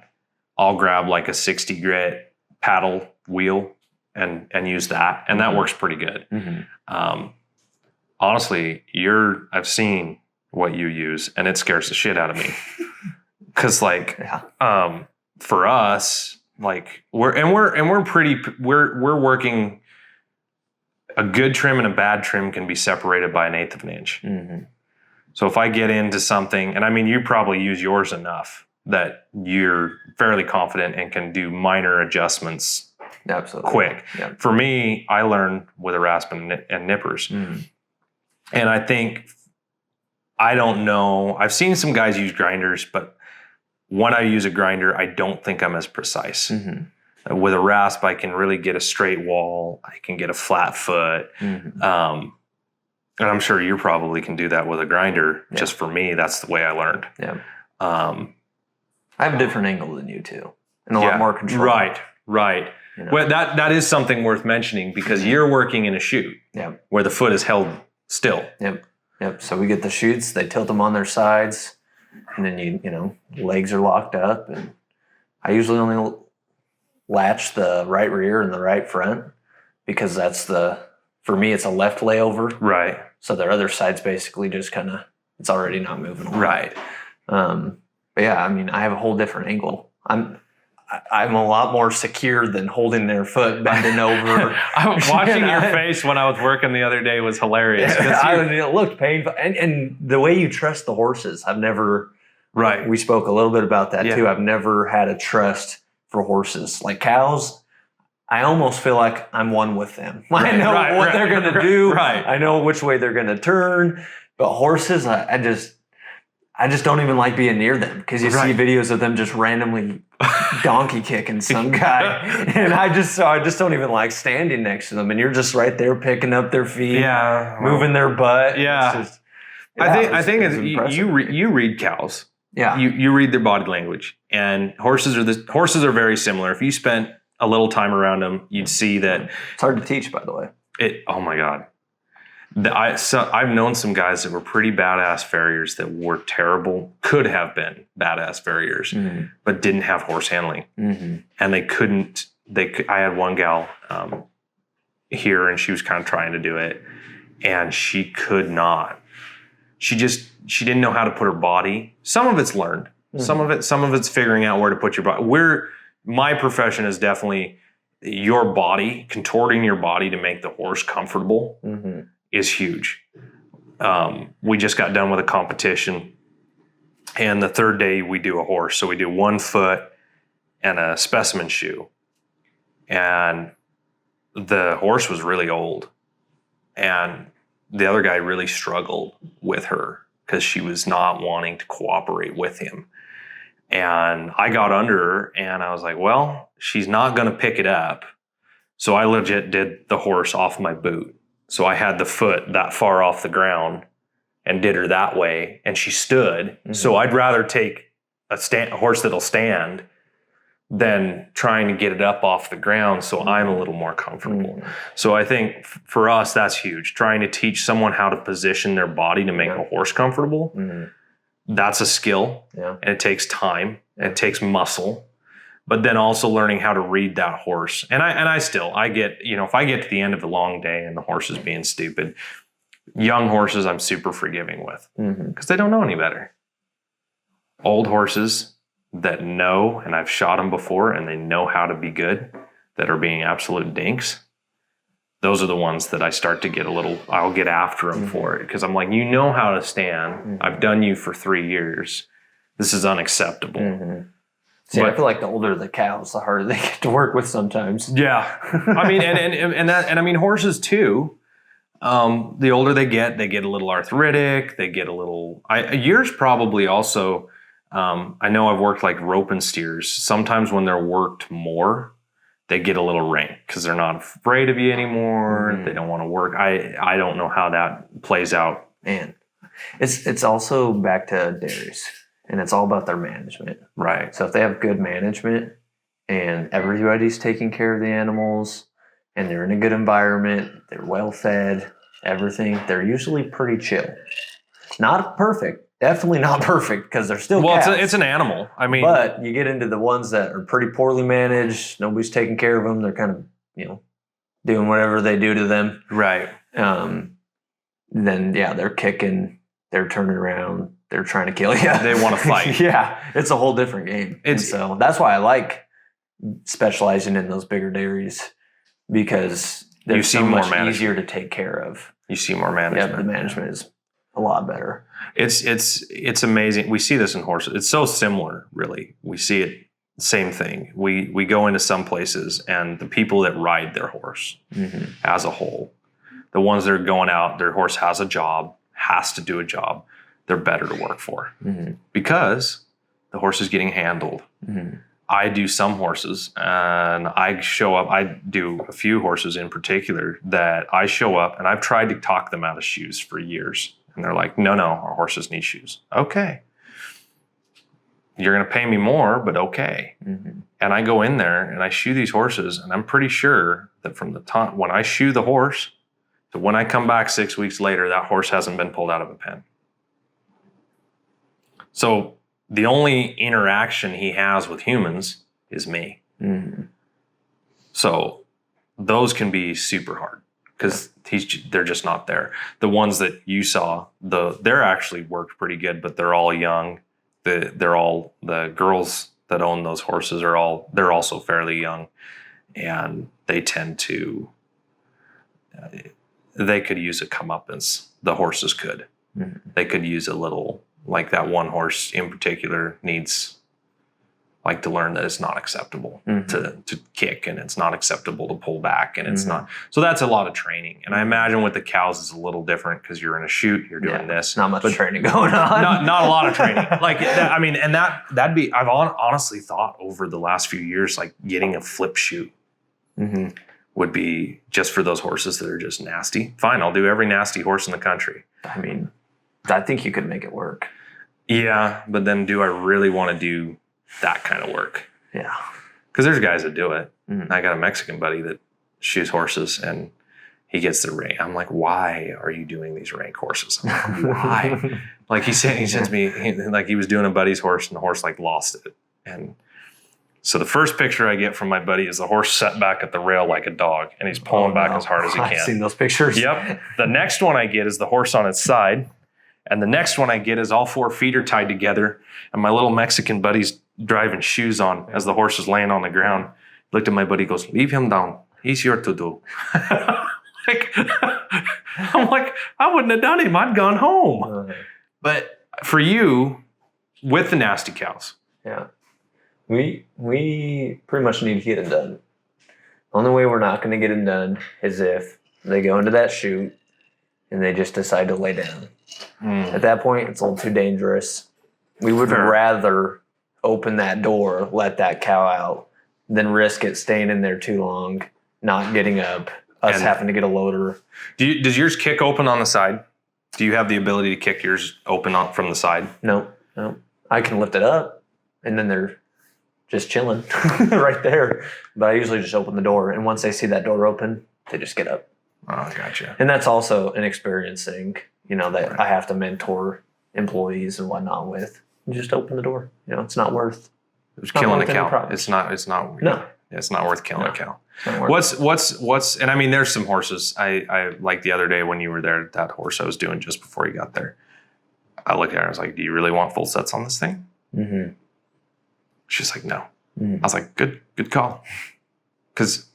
Speaker 1: I'll grab like a 60 grit paddle wheel and use that, and that works pretty good. Honestly, I've seen what you use, and it scares the shit out of me. Because for us, like we're working. A good trim and a bad trim can be separated by 1/8 of an inch. So if I get into something, and I mean, you probably use yours enough that you're fairly confident and can do minor adjustments quick.
Speaker 2: Yeah.
Speaker 1: For me, I learned with a rasp and nippers. And I think, I don't know, I've seen some guys use grinders, but when I use a grinder, I don't think I'm as precise. With a rasp, I can really get a straight wall. I can get a flat foot. And I'm sure you probably can do that with a grinder. Yeah. Just for me, that's the way I learned.
Speaker 2: Yeah. I have a different angle than you too, and a lot more control.
Speaker 1: Right. You know? Well, that is something worth mentioning, because you're working in a chute where the foot is held still.
Speaker 2: Yep. So we get the chutes, they tilt them on their sides, and then you know, legs are locked up, and I usually only latch the right rear and the right front, because for me, it's a left layover. Right. So their other side's basically just kind of, it's already not moving along. Right. But yeah, I mean, I have a whole different angle. I'm a lot more secure than holding their foot bending over.
Speaker 1: Watching your face when I was working the other day was hilarious.
Speaker 2: It looked painful. And the way you trust the horses, I've never, we spoke a little bit about that too. I've never had a trust for horses. Like cows, I almost feel like I'm one with them. I know what they're going to do. I know which way they're going to turn. But horses, I just don't even like being near them, because you see videos of them just randomly donkey kicking some guy. And I just don't even like standing next to them. And you're just right there picking up their feet, moving their butt.
Speaker 1: Yeah. I think you read cows. Yeah. You read their body language, and horses are very similar. If you spent a little time around them, you'd see that.
Speaker 2: It's hard to teach, by the way.
Speaker 1: Oh my God. I've known some guys that were pretty badass farriers that were terrible, could have been badass farriers, but didn't have horse handling. And they couldn't, I had one gal here, and she was kind of trying to do it, and she could not. She didn't know how to put her body. Some of it's learned. Some of it's figuring out where to put your body. My profession is definitely your body, contorting your body to make the horse comfortable is huge. We just got done with a competition, and the third day we do a horse. So we do 1 foot and a specimen shoe. And the horse was really old, and the other guy really struggled with her because she was not wanting to cooperate with him. And I got under her, and I was like, well, she's not going to pick it up. So I legit did the horse off my boot. So I had the foot that far off the ground and did her that way, and she stood. So I'd rather take a horse that'll stand than trying to get it up off the ground, so I'm a little more comfortable. So I think for us, that's huge. Trying to teach someone how to position their body to make a horse comfortable, that's a skill, and it takes time, and it takes muscle. But then also learning how to read that horse. And I get, if I get to the end of a long day and the horse is being stupid, young horses I'm super forgiving with, because they don't know any better. Old horses that know, and I've shot them before, and they know how to be good, that are being absolute dinks, those are the ones that I start to get I'll get after them for it, because I'm like, you know how to stand. I've done you for 3 years. This is unacceptable.
Speaker 2: See, I feel like the older the cows, the harder they get to work with sometimes. Yeah.
Speaker 1: I mean, and I mean, horses too, the older they get a little arthritic, they get a little, yours probably also, I know I've worked like rope and steers. Sometimes when they're worked more, they get a little rank because they're not afraid of you anymore. They don't want to work. I don't know how that plays out.
Speaker 2: Man, it's also back to dairies. And it's all about their management.
Speaker 1: Right.
Speaker 2: So if they have good management and everybody's taking care of the animals and they're in a good environment, they're well fed, everything, they're usually pretty chill. Not perfect. Definitely not perfect, because they're still cows.
Speaker 1: It's an animal. I mean,
Speaker 2: but you get into the ones that are pretty poorly managed, nobody's taking care of them, they're kind of, doing whatever they do to them.
Speaker 1: Right.
Speaker 2: Then they're kicking, they're turning around, they're trying to kill you.
Speaker 1: They want to fight.
Speaker 2: Yeah, it's a whole different game. So that's why I like specializing in those bigger dairies, because they're so much easier to take care of.
Speaker 1: You see more management.
Speaker 2: Yeah, the management is a lot better.
Speaker 1: It's amazing. We see this in horses. It's so similar, really. We see it, same thing. We go into some places, and the people that ride their horse as a whole, the ones that are going out, their horse has a job, has to do a job, they're better to work for because the horse is getting handled. I do some horses, and I show up. I do a few horses in particular that I show up, and I've tried to talk them out of shoes for years. And they're like, no, our horses need shoes. Okay. You're going to pay me more, but okay. And I go in there and I shoe these horses, and I'm pretty sure that from the time when I shoe the horse to when I come back 6 weeks later, that horse hasn't been pulled out of a pen. So the only interaction he has with humans is me. So those can be super hard because they're just not there. The ones that you saw, they're actually worked pretty good, but they're all young. The girls that own those horses they're also fairly young, and they tend to they could use a comeuppance. The horses could. They could use a little. Like that one horse in particular needs to learn that it's not acceptable to kick, and it's not acceptable to pull back, and it's not. So that's a lot of training. And I imagine with the cows it's a little different because you're in a chute, you're doing this.
Speaker 2: Not much training going on.
Speaker 1: Not a lot of training. That'd be, I've honestly thought over the last few years, like getting a flip chute would be just for those horses that are just nasty. Fine, I'll do every nasty horse in the country.
Speaker 2: I mean, I think you could make it work.
Speaker 1: Yeah, but then do I really want to do that kind of work?
Speaker 2: Yeah.
Speaker 1: Because there's guys that do it. I got a Mexican buddy that shoes horses, and he gets the rank. I'm like, why are you doing these rank horses? I'm like, why? Like he sends me, he was doing a buddy's horse, and the horse lost it. And so the first picture I get from my buddy is the horse set back at the rail like a dog, and he's pulling back as hard as he can.
Speaker 2: I've seen those pictures.
Speaker 1: Yep. The next one I get is the horse on its side. And the next one I get is all 4 feet are tied together, and my little Mexican buddy's driving shoes on as the horse is laying on the ground. Looked at my buddy, goes, leave him down. He's your to-do. I'm like, I wouldn't have done him. I'd gone home. But for you, with the nasty cows.
Speaker 2: Yeah. We pretty much need to get it done. The only way we're not going to get it done is if they go into that chute and they just decide to lay down. At that point, it's a little too dangerous. We would rather open that door, let that cow out, than risk it staying in there too long, not getting up, us having to get a loader.
Speaker 1: Does yours kick open on the side? Do you have the ability to kick yours open from the side?
Speaker 2: No. I can lift it up, and then they're just chilling right there. But I usually just open the door, and once they see that door open, they just get up.
Speaker 1: Oh, gotcha.
Speaker 2: And that's also an experience thing, that I have to mentor employees and whatnot with. Just open the door. It's not worth
Speaker 1: killing a cow. It's not worth killing a cow. What's and I mean, there's some horses. I like the other day when you were there, that horse I was doing just before you got there. I looked at her, I was like, do you really want full sets on this thing? She's like, no. I was like, good call. Because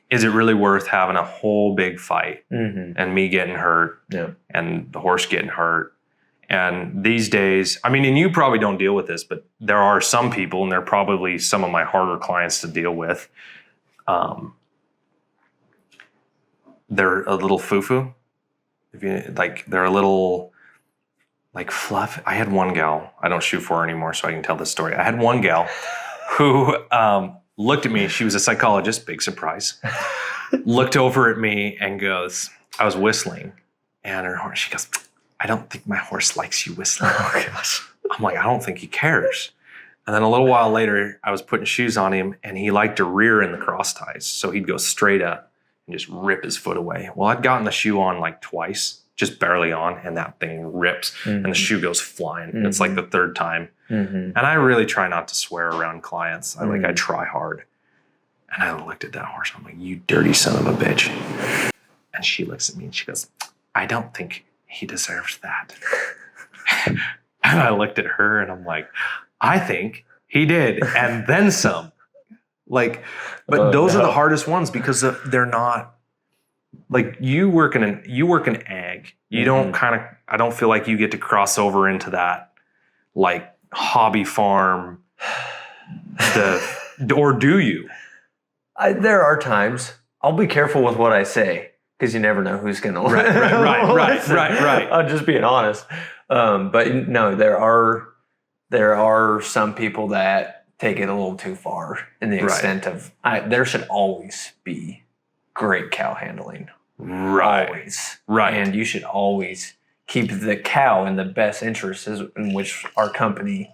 Speaker 1: is it really worth having a whole big fight and me getting hurt and the horse getting hurt? And these days, I mean, and you probably don't deal with this, but there are some people, and they're probably some of my harder clients to deal with. They're a little foo-foo. They're a little fluff. I had one gal, I don't shoot for her anymore, so I can tell this story. I had one gal who looked at me. She was a psychologist, big surprise. Looked over at me and goes, I was whistling, and her horse, she goes, I don't think my horse likes you whistling. Oh, gosh. I'm like, I don't think he cares. And then a little while later, I was putting shoes on him, and he liked to rear in the cross ties. So he'd go straight up and just rip his foot away. Well, I'd gotten the shoe on twice, just barely on, and that thing rips, and the shoe goes flying. It's like the third time. And I really try not to swear around clients. I try hard. And I looked at that horse. I'm like, you dirty son of a bitch. And she looks at me and she goes, I don't think he deserves that. And I looked at her and I'm like, I think he did. And then some. Like, but those are the hardest ones because they're not like you work in ag. You don't I don't feel like you get to cross over into that like hobby farm or do you?
Speaker 2: There are times I'll be careful with what I say because you never know who's going to
Speaker 1: right.
Speaker 2: I'm just being honest. But no, there are some people that take it a little too far in the extent of there should always be great cow handling.
Speaker 1: Right.
Speaker 2: Always.
Speaker 1: Right.
Speaker 2: And you should always keep the cow in the best interests in which our company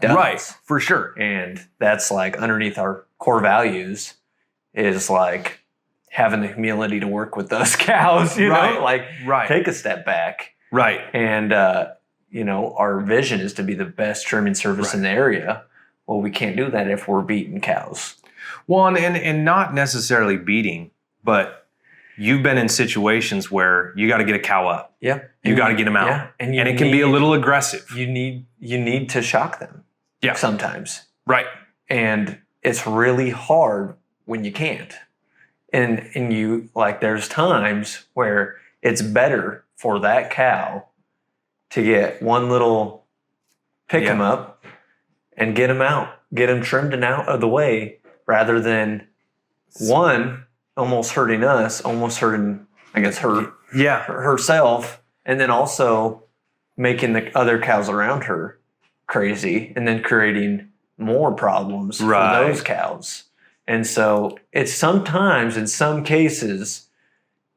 Speaker 2: does.
Speaker 1: Right. For sure.
Speaker 2: And that's like underneath our core values is like having the humility to work with those cows, you know, like take a step back.
Speaker 1: Right.
Speaker 2: And, our vision is to be the best trimming service in the area. Well, we can't do that if we're beating cows.
Speaker 1: Well, and not necessarily beating, but you've been in situations where you got to get a cow up.
Speaker 2: Yeah.
Speaker 1: You got to get them out.
Speaker 2: Yeah. And
Speaker 1: it can be a little aggressive.
Speaker 2: You need to shock them.
Speaker 1: Yeah.
Speaker 2: Sometimes.
Speaker 1: Right.
Speaker 2: And it's really hard when you can't. And you like there's times where it's better for that cow to get one little pick him up and get him out, get him trimmed and out of the way rather than one almost hurting us, almost hurting, I guess, herself, and then also making the other cows around her crazy and then creating more problems for those cows. And so it's sometimes, in some cases,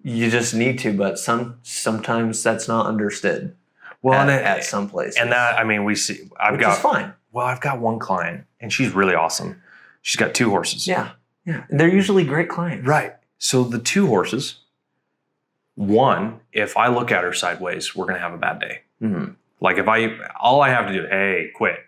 Speaker 2: you just need to, but sometimes that's not understood.
Speaker 1: Well,
Speaker 2: at some places.
Speaker 1: And that, I mean, we see, I've got one client and she's really awesome. She's got 2 horses.
Speaker 2: Yeah. Yeah. And they're usually great clients.
Speaker 1: Right. So the 2 horses, one, if I look at her sideways, we're going to have a bad day.
Speaker 2: Mm-hmm.
Speaker 1: Like all I have to do, hey, quit.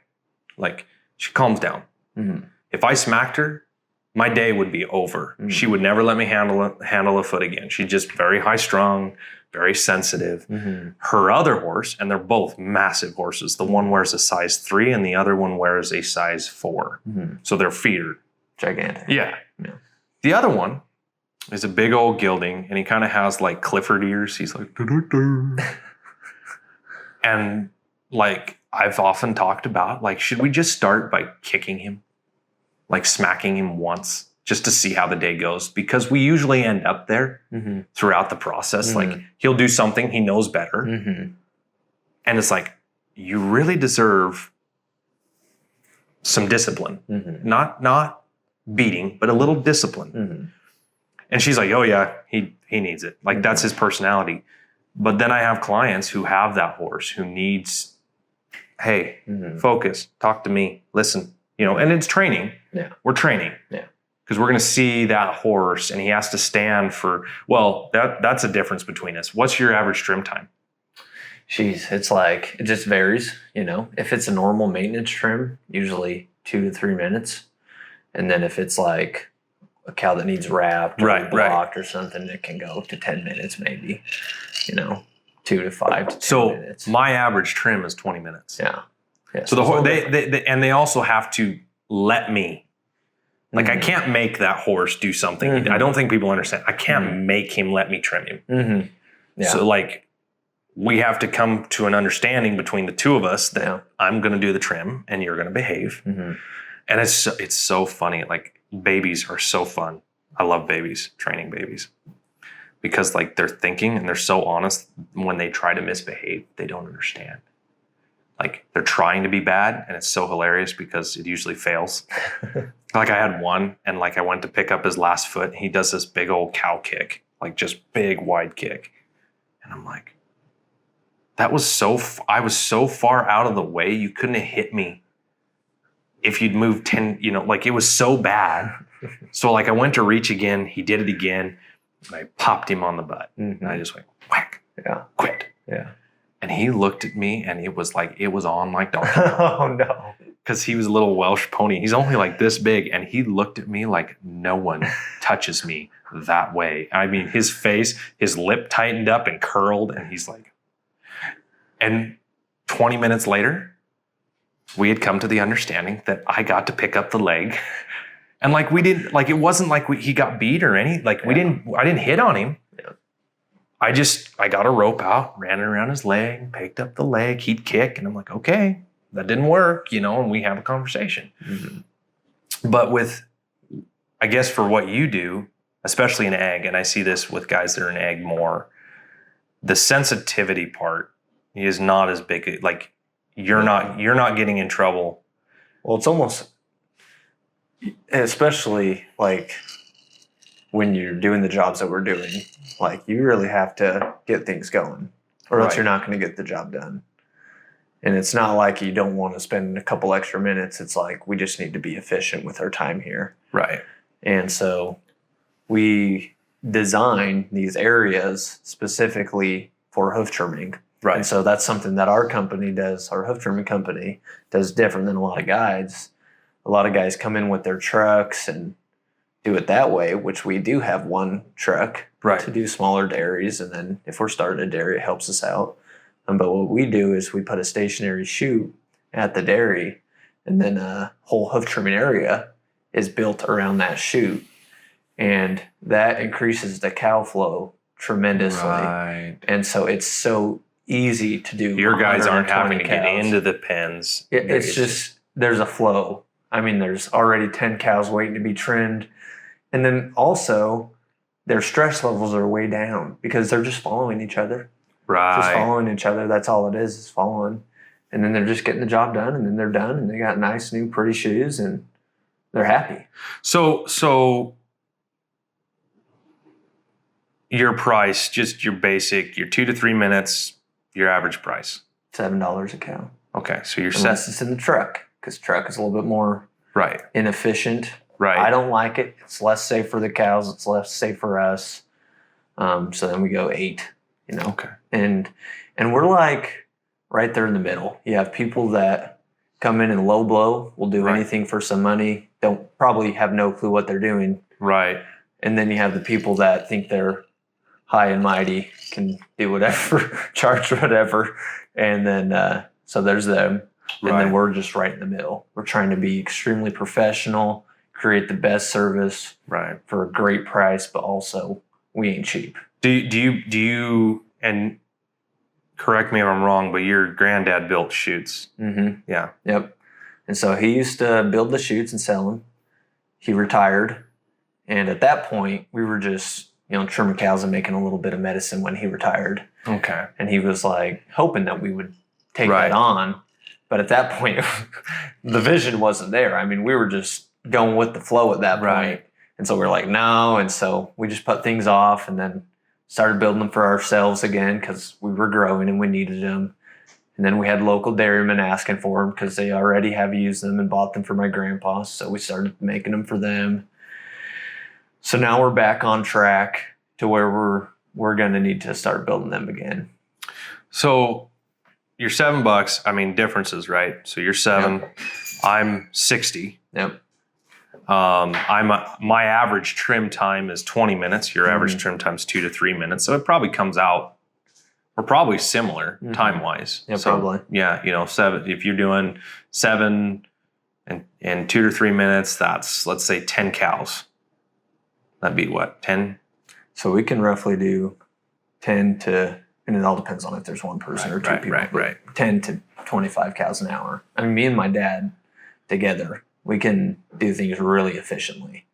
Speaker 1: Like she calms down.
Speaker 2: Mm-hmm.
Speaker 1: If I smacked her, my day would be over. Mm-hmm. She would never let me handle a foot again. She's just very high strung, very sensitive.
Speaker 2: Mm-hmm.
Speaker 1: Her other horse, and they're both massive horses. The one wears a size 3 and the other one wears a size 4.
Speaker 2: Mm-hmm.
Speaker 1: So their feet are
Speaker 2: gigantic.
Speaker 1: Yeah. The other one is a big old gelding, and he kind of has like Clifford ears. He's like, and like I've often talked about, like, should we just start by kicking him, like smacking him once, just to see how the day goes? Because we usually end up there throughout the process.
Speaker 2: Mm-hmm.
Speaker 1: Like he'll do something he knows better, and it's like you really deserve some discipline, not beating, but a little discipline. And she's like, oh yeah, he needs it. Like that's his personality. But then I have clients who have that horse who needs, hey, focus, talk to me, listen, and it's training.
Speaker 2: Yeah.
Speaker 1: We're training.
Speaker 2: Yeah.
Speaker 1: Because we're going to see that horse and he has to stand for, well, that's a difference between us. What's your average trim time?
Speaker 2: Jeez, it's like, it just varies, If it's a normal maintenance trim, usually 2 to 3 minutes. And then if it's like a cow that needs wrapped or blocked or something, it can go to 10 minutes maybe, 2 to 5 to 10 minutes. So
Speaker 1: my average trim is 20 minutes.
Speaker 2: Yeah.
Speaker 1: So they also have to let me, like I can't make that horse do something. I don't think people understand. I can't make him let me trim him.
Speaker 2: Yeah.
Speaker 1: So like we have to come to an understanding between the two of us that I'm going to do the trim and you're going to behave. And it's so funny. Like babies are so fun. I love babies, training babies, because like they're thinking and they're so honest. When they try to misbehave, they don't understand. Like they're trying to be bad, and it's so hilarious because it usually fails. Like I had one, and like I went to pick up his last foot, and he does this big old cow kick, like just big wide kick, and I'm like, that was I was so far out of the way, you couldn't have hit me if you'd moved 10, like it was so bad. So like I went to reach again, he did it again, and I popped him on the butt, and I just went whack, quit.
Speaker 2: Yeah.
Speaker 1: And he looked at me, and it was like it was on like Donkey Kong.
Speaker 2: Oh no!
Speaker 1: because he was a little Welsh pony. He's only like this big, and he looked at me like no one touches me that way. I mean, his face, his lip tightened up and curled, and he's like, and 20 minutes later, we had come to the understanding that I got to pick up the leg. And like we didn't, like it wasn't like he got beat or any, like I didn't hit on him.
Speaker 2: Yeah.
Speaker 1: I got a rope out, ran it around his leg, picked up the leg, he'd kick, and I'm like, okay, that didn't work, and we have a conversation. Mm-hmm. But I guess for what you do, especially in ag, and I see this with guys that are in ag more, the sensitivity part is not as big. Like you're not getting in trouble.
Speaker 2: Well, it's almost, especially like when you're doing the jobs that we're doing, like you really have to get things going, or else you're not going to get the job done. And it's not like you don't want to spend a couple extra minutes. It's like we just need to be efficient with our time here.
Speaker 1: Right.
Speaker 2: And so we design these areas specifically for hoof trimming.
Speaker 1: Right.
Speaker 2: And so that's something that our company does, our hoof trimming company does different than a lot of guys. A lot of guys come in with their trucks and do it that way, which we do have one truck to do smaller dairies. And then if we're starting a dairy, it helps us out. But what we do is we put a stationary chute at the dairy, and then a whole hoof trimming area is built around that chute. And that increases the cow flow tremendously. Right. And so it's so easy to do.
Speaker 1: Your guys aren't having to get into the pens.
Speaker 2: It's just, there's a flow. I mean, there's already 10 cows waiting to be trimmed. And then also their stress levels are way down because they're just following each other.
Speaker 1: Right.
Speaker 2: Just following each other. That's all it is following. And then they're just getting the job done, and then they're done, and they got nice, new, pretty shoes, and they're happy.
Speaker 1: So your price, just your basic, your 2 to 3 minutes, your average price.
Speaker 2: $7 a cow.
Speaker 1: Okay. So you're
Speaker 2: Unless it's in the truck, because truck is a little bit more inefficient.
Speaker 1: Right.
Speaker 2: I don't like it. It's less safe for the cows. It's less safe for us. So then we go 8.
Speaker 1: Okay.
Speaker 2: And we're like right there in the middle. You have people that come in low blow, will do anything for some money, don't probably have no clue what they're doing.
Speaker 1: Right.
Speaker 2: And then you have the people that think they're high and mighty, can do whatever, charge whatever. And then, so there's them. And then we're just right in the middle. We're trying to be extremely professional, create the best service for a great price, but also we ain't cheap.
Speaker 1: Do you, and correct me if I'm wrong, but your granddad built chutes.
Speaker 2: Mm-hmm.
Speaker 1: Yeah.
Speaker 2: Yep. And so he used to build the chutes and sell them. He retired. And at that point, we were just, trimming cows and making a little bit of medicine when he retired.
Speaker 1: Okay.
Speaker 2: And he was like hoping that we would take that on. But at that point, the vision wasn't there. I mean, we were just going with the flow at that point. And so we were like, no. And so we just put things off and then started building them for ourselves again because we were growing and we needed them. And then we had local dairymen asking for them because they already have used them and bought them for my grandpa. So we started making them for them. So now we're back on track to where we're going to need to start building them again.
Speaker 1: So you're $7. I mean, differences, right? So you're 7. Yep. I'm 60.
Speaker 2: Yep.
Speaker 1: My average trim time is 20 minutes. Your average trim time is 2 to 3 minutes. So it probably comes out, we're probably similar time wise.
Speaker 2: Yeah,
Speaker 1: so,
Speaker 2: probably.
Speaker 1: Yeah, 7. If you're doing 7 and 2 to 3 minutes, that's, let's say 10 cows. That'd be what, 10?
Speaker 2: So we can roughly do 10 to, and it all depends on if there's one person or two people.
Speaker 1: Right.
Speaker 2: 10 to 25 cows an hour. I mean, me and my dad together, we can do things really efficiently.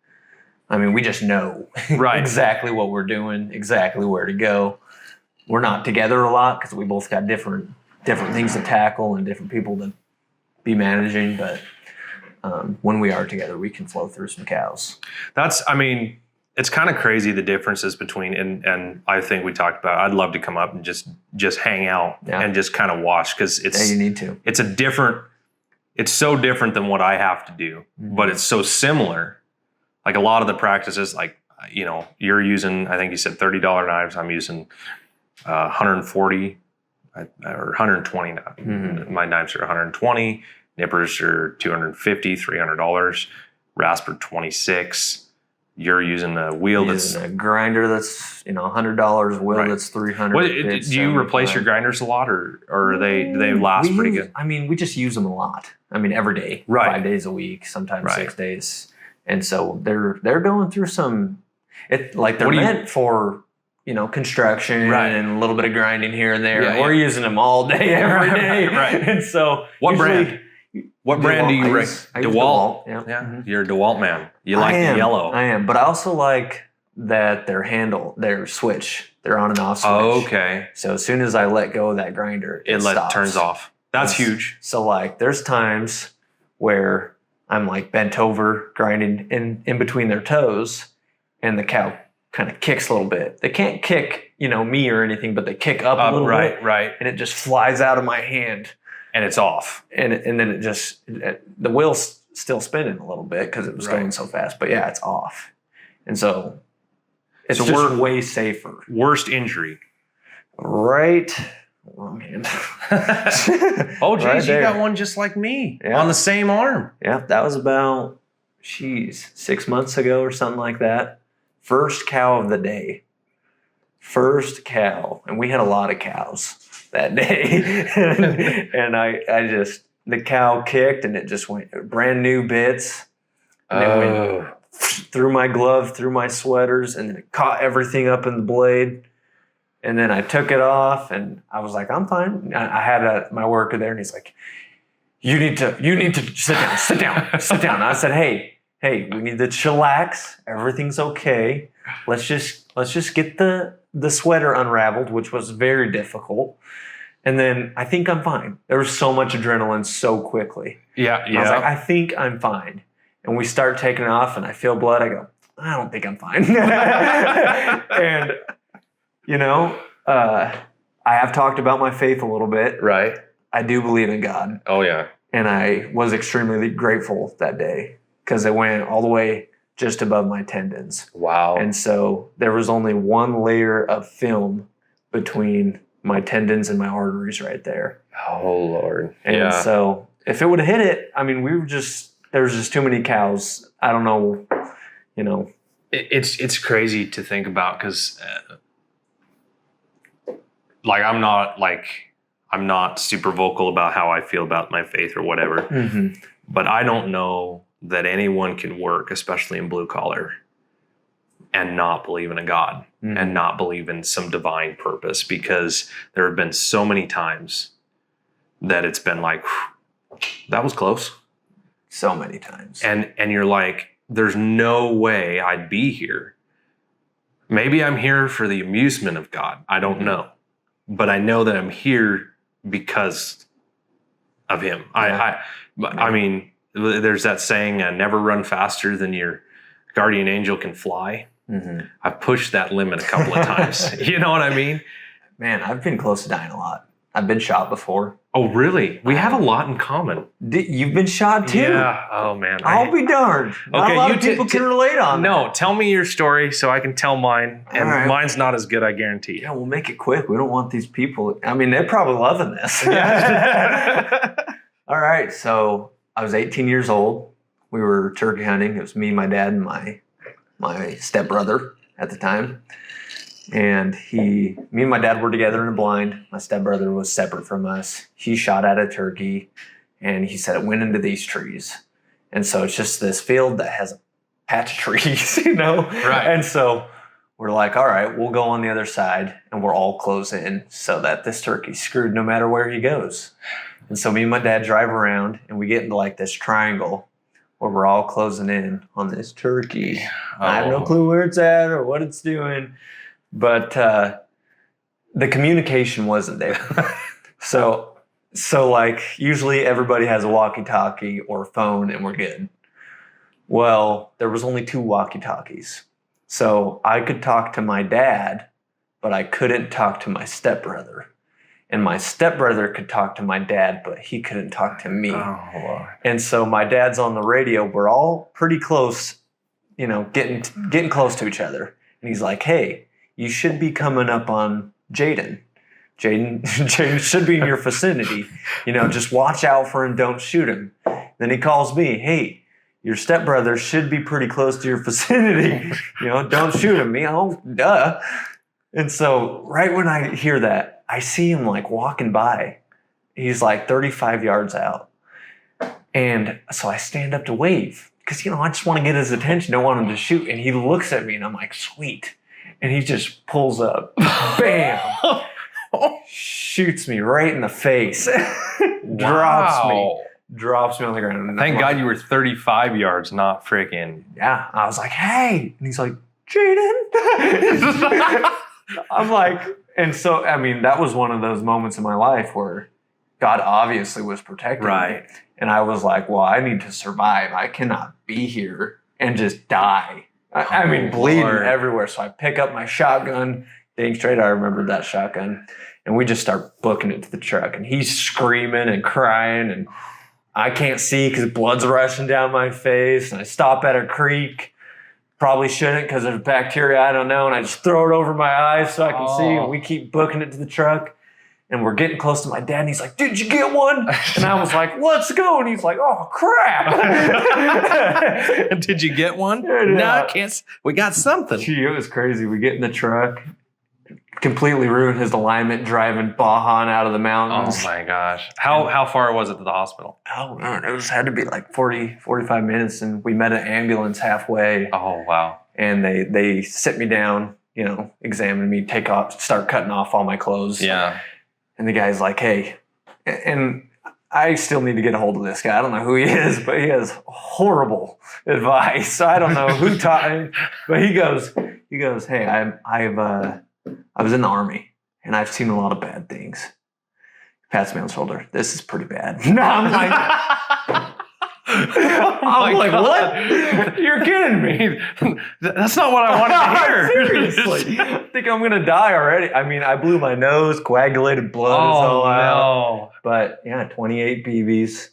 Speaker 2: I mean, we just know exactly what we're doing, exactly where to go. We're not together a lot because we both got different things to tackle and different people to be managing. But when we are together, we can flow through some cows.
Speaker 1: It's kind of crazy the differences between, and I think we talked about, I'd love to come up and just hang out and just kind of watch because
Speaker 2: you need to.
Speaker 1: It's so different than what I have to do, but it's so similar. Like a lot of the practices, like, you're using, I think you said $30 knives. I'm using 140 or 120. My knives are 120. Nippers are $250, $300. Rasper 26. You're using a wheel that's
Speaker 2: a grinder that's $100, wheel
Speaker 1: Right.
Speaker 2: that's 300.
Speaker 1: What, do you replace your grinders a lot, or do they last pretty good?
Speaker 2: I mean, we just use them a lot. I mean, every day,
Speaker 1: Right.
Speaker 2: 5 days a week, sometimes
Speaker 1: Right.
Speaker 2: 6 days, and so they're going through some. They're
Speaker 1: What do you-
Speaker 2: meant for construction
Speaker 1: Right.
Speaker 2: and a little bit of grinding here and there.
Speaker 1: Yeah,
Speaker 2: We're using them all day, every day,
Speaker 1: Right.
Speaker 2: And so,
Speaker 1: What
Speaker 2: usually-
Speaker 1: brand? What brand do you
Speaker 2: I
Speaker 1: rate?
Speaker 2: use
Speaker 1: DeWalt.
Speaker 2: Yeah.
Speaker 1: Yeah,
Speaker 2: Mhm.
Speaker 1: you're a DeWalt man. You like
Speaker 2: I am.
Speaker 1: the yellow.
Speaker 2: I am, but I also like that their switch, their on and off switch.
Speaker 1: Oh, okay.
Speaker 2: So as soon as I let go of that grinder, it stops.
Speaker 1: turns off. That's
Speaker 2: Yes.
Speaker 1: huge.
Speaker 2: So like there's times where I'm like bent over grinding in between their toes, and the cow kind of kicks a little bit. They can't kick, me or anything, but they kick up a little bit,
Speaker 1: right.
Speaker 2: and it just flies out of my hand.
Speaker 1: And it's off.
Speaker 2: And then the wheel's still spinning a little bit because it was
Speaker 1: Right.
Speaker 2: going so fast. But yeah, it's off. And so it's
Speaker 1: So
Speaker 2: just
Speaker 1: we're-
Speaker 2: way safer.
Speaker 1: Worst injury.
Speaker 2: Right. Wrong hand.
Speaker 1: Oh, geez,
Speaker 2: Right
Speaker 1: you
Speaker 2: there.
Speaker 1: got one just like me
Speaker 2: Yeah.
Speaker 1: on the same arm.
Speaker 2: Yeah, that was about, 6 months ago or something like that. First cow of the day. First cow. And we had a lot of cows that day. and the cow kicked and it just went brand new bits. And it went through my glove, through my sweaters, and then it caught everything up in the blade. And then I took it off and I was like, I'm fine. I had my worker there and he's like, you need to sit down. And I said, hey, we need to chillax. Everything's okay. Let's just get the sweater unraveled, which was very difficult. And then I think I'm fine. There was so much adrenaline so quickly.
Speaker 1: Yeah,
Speaker 2: And I was like, I think I'm fine. And we start taking off and I feel blood. I go, I don't think I'm fine. And, I have talked about my faith a little bit.
Speaker 1: Right.
Speaker 2: I do believe in God.
Speaker 1: Oh, yeah.
Speaker 2: And I was extremely grateful that day because it went all the way just above my tendons.
Speaker 1: Wow.
Speaker 2: And so there was only one layer of film between my tendons and my arteries right there.
Speaker 1: Oh, Lord.
Speaker 2: And so if it would have hit it, I mean, there was just too many cows. I don't know,
Speaker 1: It's crazy to think about because, I'm not super vocal about how I feel about my faith or whatever, but I don't know that anyone can work, especially in blue collar, and not believe in a God and not believe in some divine purpose, because there have been so many times that it's been like, that was close.
Speaker 2: So many times.
Speaker 1: And you're like, there's no way I'd be here. Maybe I'm here for the amusement of God. I don't know. But I know that I'm here because of him.
Speaker 2: Yeah.
Speaker 1: I mean, there's that saying, never run faster than your guardian angel can fly. I've pushed that limit a couple of times. You know what I mean?
Speaker 2: Man, I've been close to dying a lot. I've been shot before.
Speaker 1: Oh, really? We have a lot in common.
Speaker 2: You've been shot too?
Speaker 1: Yeah. Oh, man.
Speaker 2: I'll be darned. Not
Speaker 1: Okay,
Speaker 2: a lot
Speaker 1: you
Speaker 2: of people can relate on that.
Speaker 1: No, tell me your story so I can tell mine. And
Speaker 2: All right.
Speaker 1: mine's not as good, I guarantee you.
Speaker 2: Yeah, we'll make it quick. We don't want these people. I mean, they're probably loving this. All right. So I was 18 years old. We were turkey hunting. It was me, my dad, and my stepbrother at the time. And me and my dad were together in a blind. My stepbrother was separate from us. He shot at a turkey, and he said it went into these trees. And so it's just this field that has a patch of trees,
Speaker 1: Right.
Speaker 2: And so we're like, all right, we'll go on the other side, and we're all close in so that this turkey's screwed no matter where he goes. And so me and my dad drive around, and we get into like this triangle where we're all closing in on this turkey. I have no clue where it's at or what it's doing. But the communication wasn't there. So like usually everybody has a walkie-talkie or a phone and we're good. Well, there was only 2 walkie-talkies. So I could talk to my dad, but I couldn't talk to my stepbrother. And my stepbrother could talk to my dad, but he couldn't talk to me.
Speaker 1: Oh, Lord.
Speaker 2: And so my dad's on the radio. We're all pretty close, getting close to each other. And he's like, hey, you should be coming up on Jaden. Jaden should be in your vicinity. Just watch out for him. Don't shoot him. Then he calls me, hey, your stepbrother should be pretty close to your vicinity. Don't shoot him. Duh. And so right when I hear that, I see him like walking by. He's like 35 yards out. And so I stand up to wave because, I just want to get his attention. Don't want him to shoot. And he looks at me and I'm like, sweet. And he just pulls up. Bam. Shoots me right in the face. Drops me on the ground. And
Speaker 3: Thank God you were 35 yards, not freaking.
Speaker 2: Yeah. I was like, hey. And he's like, Jaden. I'm like, and so, that was one of those moments in my life where God obviously was protecting me. And I was like, well, I need to survive. I cannot be here and just die. Bleeding everywhere. So I pick up my shotgun. Dang straight, I remembered that shotgun. And we just start booking it to the truck. And he's screaming and crying. And I can't see because blood's rushing down my face. And I stop at a creek. Probably shouldn't because there's bacteria, I don't know. And I just throw it over my eyes so I can see. And we keep booking it to the truck. And we're getting close to my dad. And he's like, did you get one? And I was like, let's go. And he's like, oh, crap.
Speaker 3: Did you get one? No, I can't. We got something.
Speaker 2: Gee, it was crazy. We get in the truck. Completely ruined his alignment driving Bajan out of the mountains.
Speaker 3: Oh, my gosh. How far was it to the hospital?
Speaker 2: Oh, man. It had to be like 45 minutes. And we met an ambulance halfway.
Speaker 3: Oh, wow.
Speaker 2: And they sit me down, examine me, start cutting off all my clothes.
Speaker 3: Yeah.
Speaker 2: And the guy's like, hey, and I still need to get a hold of this guy. I don't know who he is, but he has horrible advice. So I don't know who taught him, but he goes, hey, I was in the Army and I've seen a lot of bad things. Pats me on the shoulder. This is pretty bad. No, I'm like, I'm like, what? You're kidding me.
Speaker 3: That's not what I wanted to hear.
Speaker 2: Seriously. I think I'm going to die already. I blew my nose, coagulated blood is all out. But yeah, 28 BBs.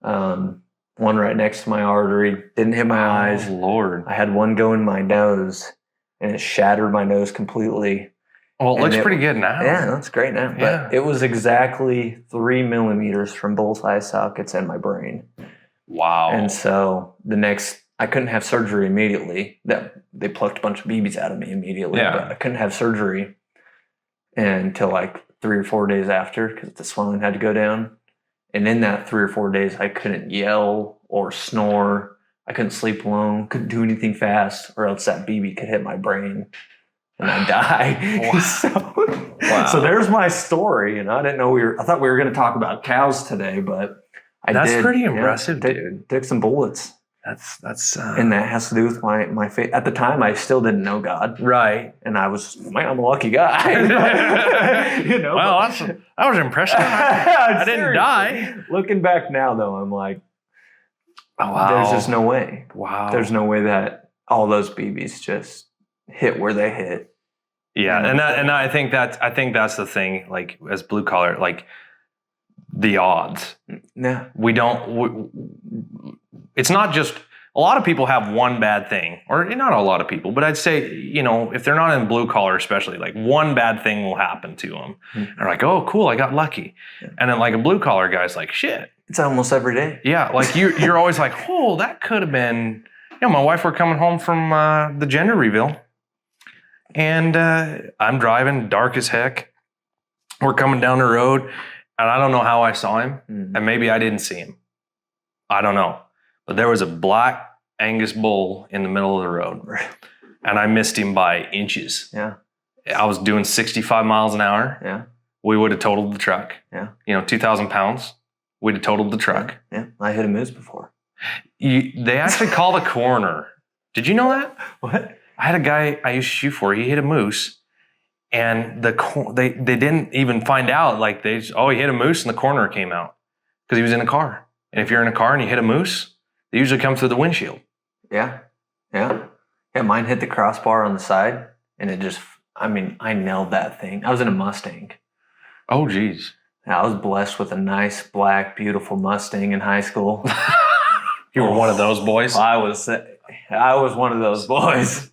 Speaker 2: One right next to my artery. Didn't hit my eyes.
Speaker 3: Oh, Lord.
Speaker 2: I had one go in my nose and it shattered my nose completely.
Speaker 3: Well, it looks pretty good now.
Speaker 2: Yeah, that's great now. But it was exactly 3 millimeters from both eye sockets and my brain.
Speaker 3: Wow.
Speaker 2: And so I couldn't have surgery immediately. They plucked a bunch of BBs out of me immediately.
Speaker 3: Yeah.
Speaker 2: But I couldn't have surgery until like 3 or 4 days after because the swelling had to go down. And in that 3 or 4 days, I couldn't yell or snore. I couldn't sleep alone, couldn't do anything fast, or else that BB could hit my brain and I'd die. Wow. So there's my story. I didn't know I thought we were going to talk about cows today, but
Speaker 3: That's pretty impressive, dude.
Speaker 2: Took some bullets.
Speaker 3: That's
Speaker 2: and that has to do with my faith. At the time, I still didn't know God.
Speaker 3: Right.
Speaker 2: And I'm a lucky guy.
Speaker 3: Well, that was impressive. I didn't die.
Speaker 2: Looking back now, though, I'm like,
Speaker 3: oh, wow.
Speaker 2: There's just no way.
Speaker 3: Wow.
Speaker 2: There's no way that all those BBs just hit where they hit.
Speaker 3: Yeah, and I think that's the thing. Like as blue collar, like the odds.
Speaker 2: Yeah.
Speaker 3: It's not just a lot of people have one bad thing, or not a lot of people, but I'd say, if they're not in blue collar, especially, like one bad thing will happen to them. Mm-hmm. They're like, oh, cool, I got lucky. Yeah. And then like a blue collar guy's like, shit.
Speaker 2: It's almost every day.
Speaker 3: Yeah, like you're always like, oh, that could have been. My wife were coming home from the gender reveal, and I'm driving, dark as heck. We're coming down the road, and I don't know how I saw him, and maybe I didn't see him. I don't know. But there was a black Angus bull in the middle of the road, and I missed him by inches.
Speaker 2: Yeah.
Speaker 3: I was doing 65 miles an hour.
Speaker 2: Yeah.
Speaker 3: We would have totaled the truck.
Speaker 2: Yeah.
Speaker 3: 2,000 pounds. We'd have totaled the truck.
Speaker 2: Yeah. I hit a moose before.
Speaker 3: They actually call the coroner. Did you know that?
Speaker 2: What?
Speaker 3: I had a guy I used to shoot for. He hit a moose, and they didn't even find out. Like he hit a moose, and the coroner came out because he was in a car. And if you're in a car and you hit a moose, they usually come through the windshield.
Speaker 2: Yeah. Yeah. Yeah. Mine hit the crossbar on the side, and it just, I nailed that thing. I was in a Mustang.
Speaker 3: Oh, geez.
Speaker 2: I was blessed with a nice, black, beautiful Mustang in high school.
Speaker 3: You were one of those boys?
Speaker 2: I was one of those boys.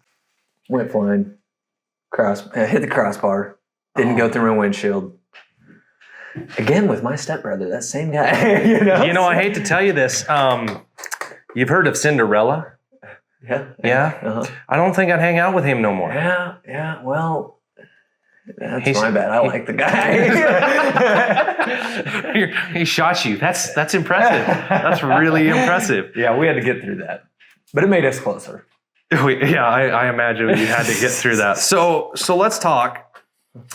Speaker 2: Went flying. Hit the crossbar. Didn't go through my windshield. Again, with my stepbrother, that same guy. you know,
Speaker 3: I hate to tell you this. You've heard of Cinderella?
Speaker 2: Yeah.
Speaker 3: Yeah.
Speaker 2: Uh-huh.
Speaker 3: I don't think I'd hang out with him no more.
Speaker 2: Yeah. Well, that's
Speaker 3: He's-
Speaker 2: my bad. I like the guy.
Speaker 3: He shot you. That's impressive. That's really impressive.
Speaker 2: Yeah, we had to get through that, but it made us closer.
Speaker 3: I imagine you had to get through that. So let's talk.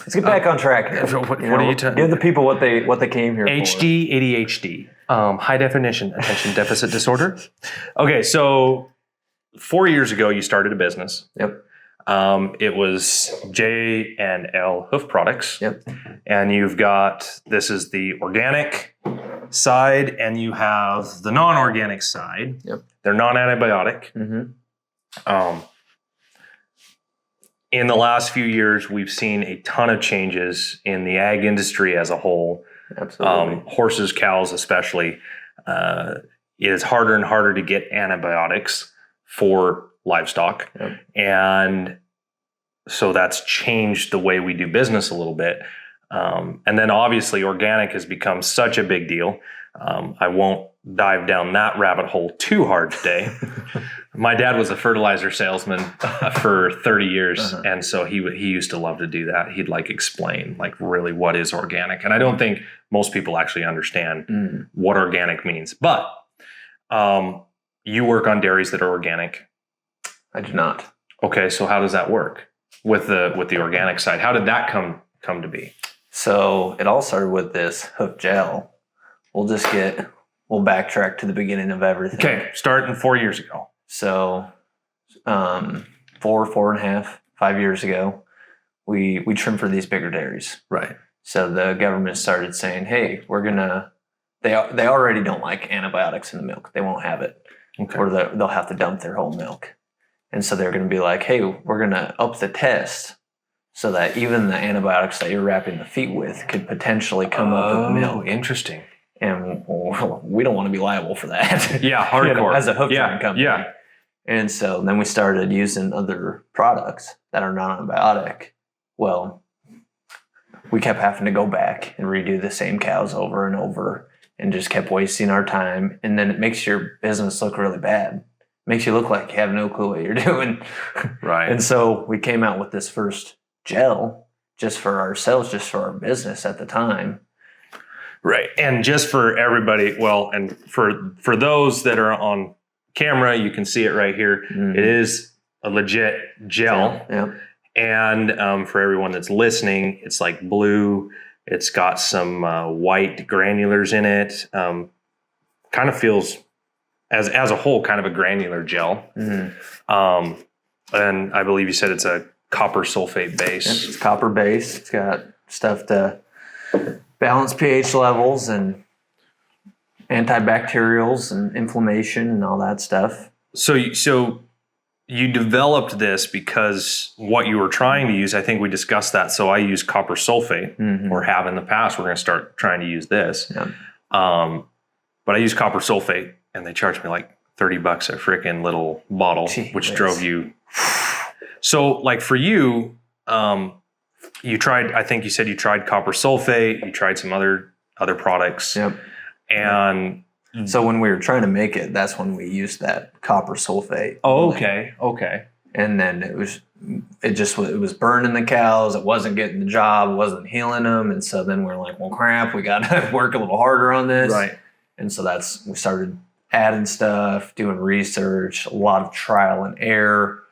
Speaker 2: Let's get back on track here.
Speaker 3: What are you talking?
Speaker 2: Give the people what they came here for.
Speaker 3: HD, ADHD, high definition attention deficit disorder. Okay, so 4 years ago you started a business.
Speaker 2: Yep.
Speaker 3: It was J&L Hoof Products.
Speaker 2: Yep.
Speaker 3: And you've got, this is the organic side, and you have the non-organic side.
Speaker 2: Yep.
Speaker 3: They're non-antibiotic.
Speaker 2: Mm-hmm.
Speaker 3: In the last few years, we've seen a ton of changes in the ag industry as a whole.
Speaker 2: Absolutely.
Speaker 3: Horses, cows, especially. It is harder and harder to get antibiotics for livestock.
Speaker 2: Yep.
Speaker 3: And so that's changed the way we do business a little bit. And then obviously organic has become such a big deal. I won't dive down that rabbit hole too hard today. My dad was a fertilizer salesman for 30 years.
Speaker 2: Uh-huh.
Speaker 3: And so he used to love to do that. He'd like explain like really what is organic. And I don't think most people actually understand what organic means. But you work on dairies that are organic.
Speaker 2: I do not.
Speaker 3: Okay, so how does that work with the organic side? How did that come to be?
Speaker 2: So it all started with this hoof gel. We'll backtrack to the beginning of everything.
Speaker 3: Okay, starting 4 years ago.
Speaker 2: So 4.5, 5 years ago, we trimmed for these bigger dairies.
Speaker 3: Right.
Speaker 2: So the government started saying, hey, they already don't like antibiotics in the milk. They won't have it.
Speaker 3: Okay.
Speaker 2: Or they'll have to dump their whole milk. And so they're going to be like, hey, we're going to up the test so that even the antibiotics that you're wrapping the feet with could potentially come up in the milk.
Speaker 3: Interesting.
Speaker 2: And we don't want to be liable for that.
Speaker 3: Yeah, hardcore.
Speaker 2: As a hoof trimming company.
Speaker 3: Yeah.
Speaker 2: And so then we started using other products that are non-antibiotic. Well, we kept having to go back and redo the same cows over and over and just kept wasting our time. And then it makes your business look really bad. Makes you look like you have no clue what you're doing.
Speaker 3: Right.
Speaker 2: And so we came out with this first gel just for ourselves, just for our business at the time.
Speaker 3: Right. And just for everybody, well, and for those that are on camera, you can see it right here.
Speaker 2: Mm-hmm.
Speaker 3: It is a legit gel.
Speaker 2: Yeah.
Speaker 3: And for everyone that's listening, it's like blue. It's got some white granulars in it. Kind of feels, as a whole, kind of a granular gel.
Speaker 2: Mm-hmm.
Speaker 3: And I believe you said it's a copper sulfate base.
Speaker 2: Yep, it's copper base. It's got stuff to balance pH levels and antibacterials and inflammation and all that stuff.
Speaker 3: So you developed this because what you were trying to use, I think we discussed that. So I use copper sulfate, or have in the past. We're going to start trying to use this.
Speaker 2: Yeah.
Speaker 3: But I use copper sulfate, and they charged me like $30 a freaking little bottle, which drove you. So like for you, you tried, I think you said you tried copper sulfate, you tried some other products.
Speaker 2: Yep.
Speaker 3: And
Speaker 2: so when we were trying to make it, that's when we used that copper sulfate.
Speaker 3: Okay.
Speaker 2: And then it was burning the cows. It wasn't getting the job. It wasn't healing them. And so then we're like, well, crap, we got to work a little harder on this.
Speaker 3: Right.
Speaker 2: And so we started adding stuff, doing research, a lot of trial and error.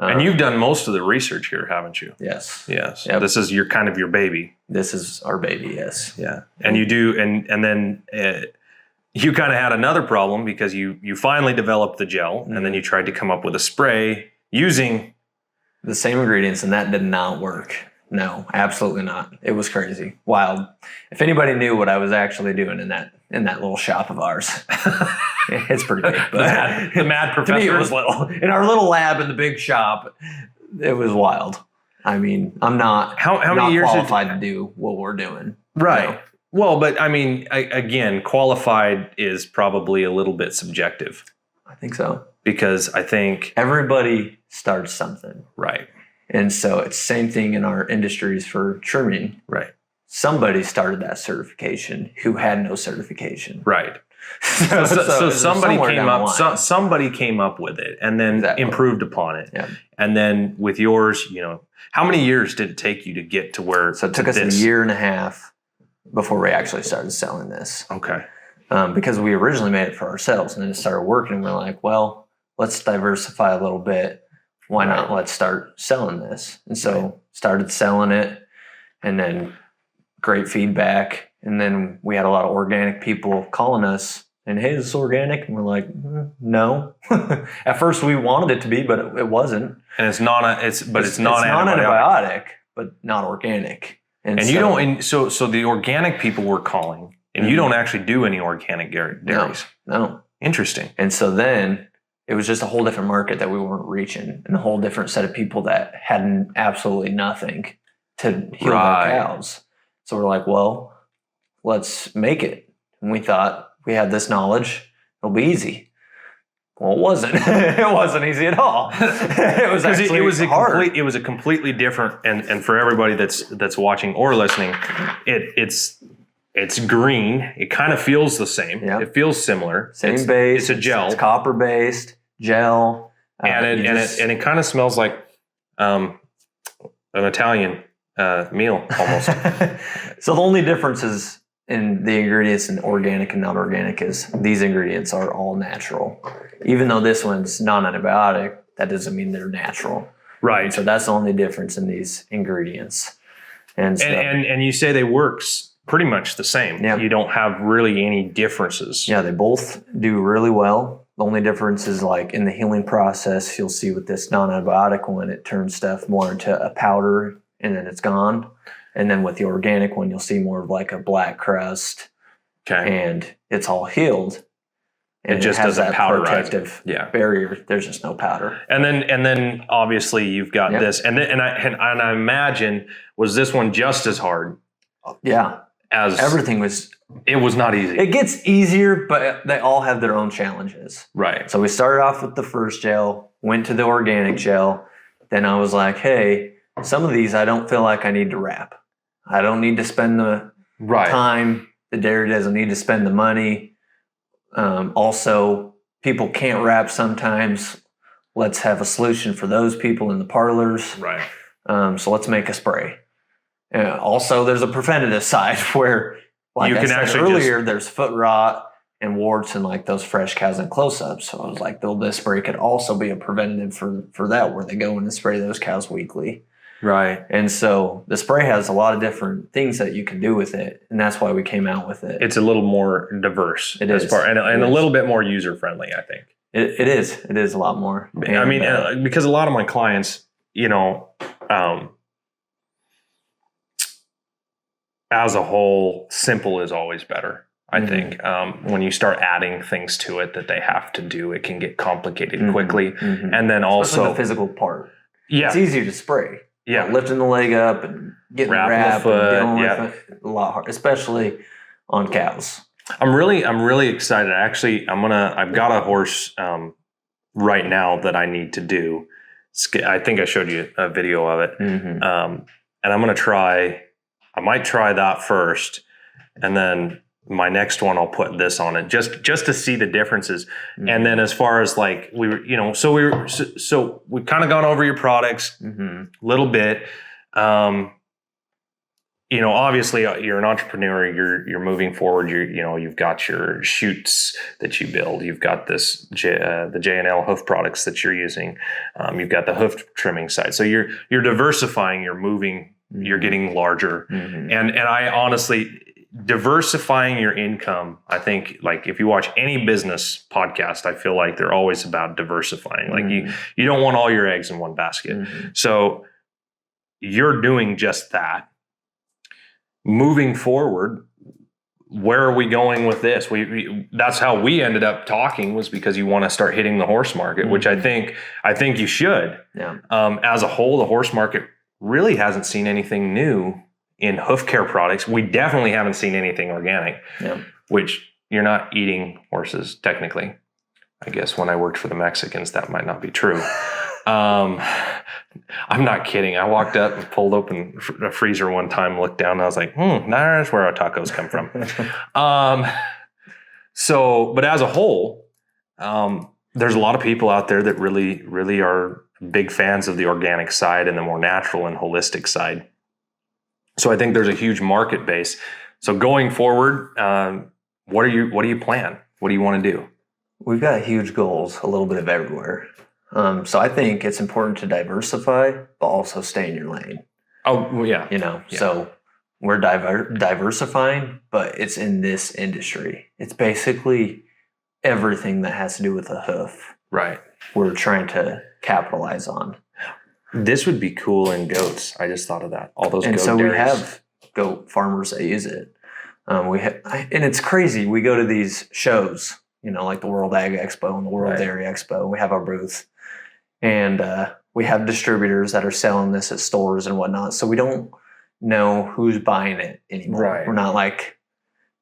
Speaker 3: And you've done most of the research here, haven't you?
Speaker 2: Yes.
Speaker 3: Yes.
Speaker 2: Yep.
Speaker 3: This is your baby.
Speaker 2: This is our baby, yes.
Speaker 3: Yeah. And you do, and then you kind of had another problem because you finally developed the gel, and then you tried to come up with a spray using
Speaker 2: the same ingredients, and that did not work. No, absolutely not. It was crazy, wild. If anybody knew what I was actually doing in that little shop of ours, it's pretty big. But
Speaker 3: the mad professor.
Speaker 2: To me, it was little. In our little lab in the big shop, it was wild. I mean, I'm not
Speaker 3: how many years
Speaker 2: qualified to do what we're doing.
Speaker 3: Right.
Speaker 2: You know?
Speaker 3: Well, but I mean, again, qualified is probably a little bit subjective.
Speaker 2: I think so.
Speaker 3: Because I think
Speaker 2: everybody starts something.
Speaker 3: Right.
Speaker 2: And so it's the same thing in our industries for trimming.
Speaker 3: Right.
Speaker 2: somebody started that certification who had no certification.
Speaker 3: Right.
Speaker 2: So
Speaker 3: somebody
Speaker 2: somewhere
Speaker 3: came
Speaker 2: down the
Speaker 3: up.
Speaker 2: line.
Speaker 3: Somebody came up with it, and then
Speaker 2: Exactly.
Speaker 3: improved upon it.
Speaker 2: Yeah.
Speaker 3: And then with yours, how many years did it take you to get to where?
Speaker 2: So it took us a year and a half before we actually started selling this.
Speaker 3: Okay.
Speaker 2: Because we originally made it for ourselves, and then it started working, and we're like, well, let's diversify a little bit. Why not? Let's start selling this. And so started selling it, and then great feedback. And then we had a lot of organic people calling us and, hey, is this organic? And we're like, no. At first we wanted it to be, but it wasn't.
Speaker 3: And it's non-antibiotic.
Speaker 2: It's non-antibiotic, but not organic. And
Speaker 3: you don't. So the organic people were calling, and you don't actually do any organic dairies.
Speaker 2: No.
Speaker 3: Interesting.
Speaker 2: And so then it was just a whole different market that we weren't reaching, and a whole different set of people that had absolutely nothing to heal their cows. So we're like, well, let's make it. And we thought we had this knowledge, it'll be easy. Well, it wasn't. It wasn't easy at all. It was actually hard.
Speaker 3: It was a completely different, and for everybody that's watching or listening, it's green. It kind of feels the same.
Speaker 2: Yep.
Speaker 3: It feels similar.
Speaker 2: Same base.
Speaker 3: It's a gel.
Speaker 2: It's copper based gel,
Speaker 3: and it kind of smells like an Italian meal almost.
Speaker 2: So the only difference is in the ingredients in organic and non-organic is these ingredients are all natural. Even though this one's non-antibiotic, that doesn't mean they're natural.
Speaker 3: Right.
Speaker 2: So that's the only difference in these ingredients. And
Speaker 3: you say they works pretty much the same.
Speaker 2: Yeah.
Speaker 3: You don't have really any differences.
Speaker 2: Yeah, they both do really well. The only difference is like in the healing process, you'll see with this non-antibiotic one, it turns stuff more into a powder and then it's gone. And then with the organic one, you'll see more of like a black crust.
Speaker 3: Okay.
Speaker 2: And it's all healed. And
Speaker 3: it just
Speaker 2: has
Speaker 3: doesn't
Speaker 2: that
Speaker 3: powderize
Speaker 2: protective barrier. There's just no powder.
Speaker 3: And then obviously you've got this. And I imagine, was this one just as hard?
Speaker 2: Yeah.
Speaker 3: As
Speaker 2: everything was.
Speaker 3: It was not easy.
Speaker 2: It gets easier, but they all have their own challenges.
Speaker 3: Right.
Speaker 2: So we started off with the first gel, went to the organic gel. Then I was like, hey, some of these I don't feel like I need to wrap. I don't need to spend the time. The dairy doesn't need to spend the money. Also, people can't wrap sometimes. Let's have a solution for those people in the parlors.
Speaker 3: Right.
Speaker 2: So let's make a spray. Also, there's a preventative side where, like I said earlier, there's foot rot and warts and like those fresh cows in close-ups. So I was like, this spray could also be a preventative for that, where they go in and spray those cows weekly.
Speaker 3: Right.
Speaker 2: And so the spray has a lot of different things that you can do with it, and that's why we came out with it.
Speaker 3: It's a little more diverse.
Speaker 2: It is.
Speaker 3: And a little bit more user-friendly, I think.
Speaker 2: It is. It is a lot more.
Speaker 3: I mean, because a lot of my clients, as a whole, simple is always better. I think when you start adding things to it that they have to do, it can get complicated quickly. And then also
Speaker 2: the physical part.
Speaker 3: Yeah.
Speaker 2: It's easier to spray.
Speaker 3: Yeah.
Speaker 2: Lifting the leg up and getting wrapped
Speaker 3: the foot,
Speaker 2: and dealing with it, a lot hard, especially on cows.
Speaker 3: I'm really excited. Actually, I've got a horse right now that I need to do. I think I showed you a video of it. And I'm going to I might try that first. And then my next one, I'll put this on it just to see the differences. And then as far as like we've kind of gone over your products a little bit. Obviously you're an entrepreneur, you're moving forward. You've got your chutes that you build. You've got the J&L hoof products that you're using. You've got the hoof trimming side. So you're diversifying, you're moving, you're getting larger. And I honestly, diversifying your income, I think, like if you watch any business podcast, I feel like they're always about diversifying. Like you don't want all your eggs in one basket. So you're doing just that. Moving forward, where are we going with this? That's how we ended up talking, was because you want to start hitting the horse market, which I think you should.
Speaker 2: Yeah.
Speaker 3: As a whole, the horse market really hasn't seen anything new in hoof care products. We definitely haven't seen anything organic, which you're not eating horses technically. I guess when I worked for the Mexicans, that might not be true. I'm not kidding. I walked up and pulled open a freezer one time, looked down, and I was like, that's where our tacos come from. But as a whole, there's a lot of people out there that really, really are big fans of the organic side and the more natural and holistic side. So I think there's a huge market base. So going forward, what do you plan? What do you want to do?
Speaker 2: We've got huge goals, a little bit of everywhere. So I think it's important to diversify, but also stay in your lane.
Speaker 3: Oh, well, yeah.
Speaker 2: So we're diversifying, but it's in this industry. It's basically everything that has to do with a hoof.
Speaker 3: Right.
Speaker 2: We're trying to capitalize on.
Speaker 3: This would be cool in goats. I just thought of that. All those goat
Speaker 2: so
Speaker 3: dairies.
Speaker 2: We have goat farmers that use it. And it's crazy. We go to these shows, like the World Ag Expo and the World Dairy Expo. We have our booth. And we have distributors that are selling this at stores and whatnot. So we don't know who's buying it anymore.
Speaker 3: Right.
Speaker 2: We're not like,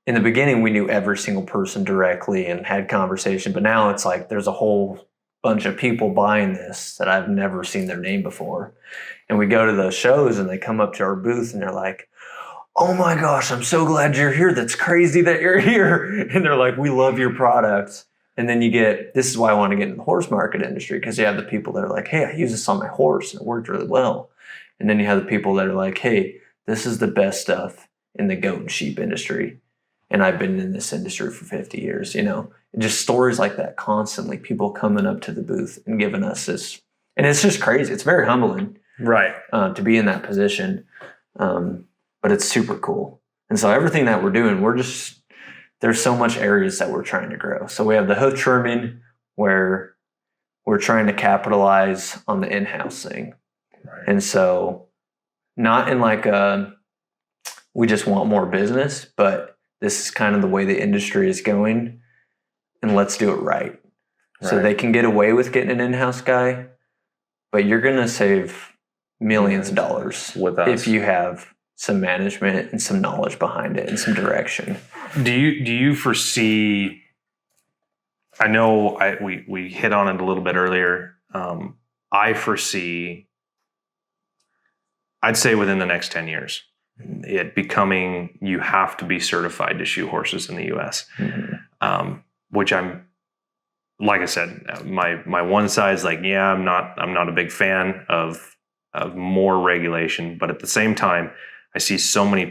Speaker 2: in the beginning, we knew every single person directly and had conversation. But now it's like there's a whole bunch of people buying this that I've never seen their name before. And we go to those shows and they come up to our booth and they're like, oh my gosh, I'm so glad you're here. That's crazy that you're here. And they're like, we love your products. And then this is why I want to get into the horse market industry, because you have the people that are like, hey, I use this on my horse and it worked really well. And then you have the people that are like, hey, this is the best stuff in the goat and sheep industry. And I've been in this industry for 50 years, just stories like that constantly, people coming up to the booth and giving us this. And it's just crazy. It's very humbling,
Speaker 3: right,
Speaker 2: to be in that position. But it's super cool. And so everything that we're doing, there's so much areas that we're trying to grow. So we have the hoof trimming where we're trying to capitalize on the in-house thing.
Speaker 3: Right.
Speaker 2: And so not in like we just want more business, but this is kind of the way the industry is going, and let's do it right. So they can get away with getting an in-house guy, but you're going to save millions of dollars
Speaker 3: with us
Speaker 2: if you have some management and some knowledge behind it and some direction.
Speaker 3: Do you foresee? I know we hit on it a little bit earlier. I foresee, I'd say within the next 10 years, it becoming, you have to be certified to shoe horses in the U.S. Which I'm, like I said, my one side's like, yeah, I'm not a big fan of more regulation, but at the same time, I see so many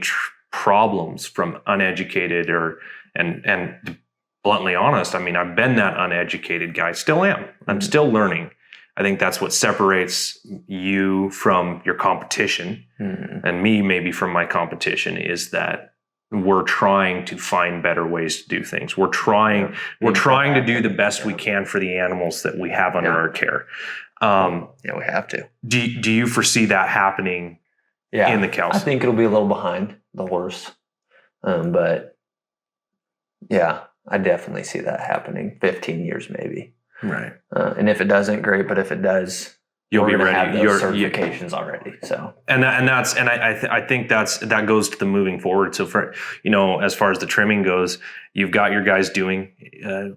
Speaker 3: problems from uneducated and bluntly honest. I mean, I've been that uneducated guy, still am. I'm still learning. I think that's what separates you from your competition, and me maybe from my competition, is that we're trying to find better ways to do things. We're trying to do the best we can for the animals that we have under our care.
Speaker 2: We have to.
Speaker 3: Do you foresee that happening in the cows?
Speaker 2: I think it'll be a little behind the horse. But yeah, I definitely see that happening. 15 years maybe.
Speaker 3: Right.
Speaker 2: And if it doesn't, great. But if it does,
Speaker 3: you'll be ready.
Speaker 2: Have those certifications already. So
Speaker 3: I think that goes to the moving forward. So for as far as the trimming goes, you've got your guys doing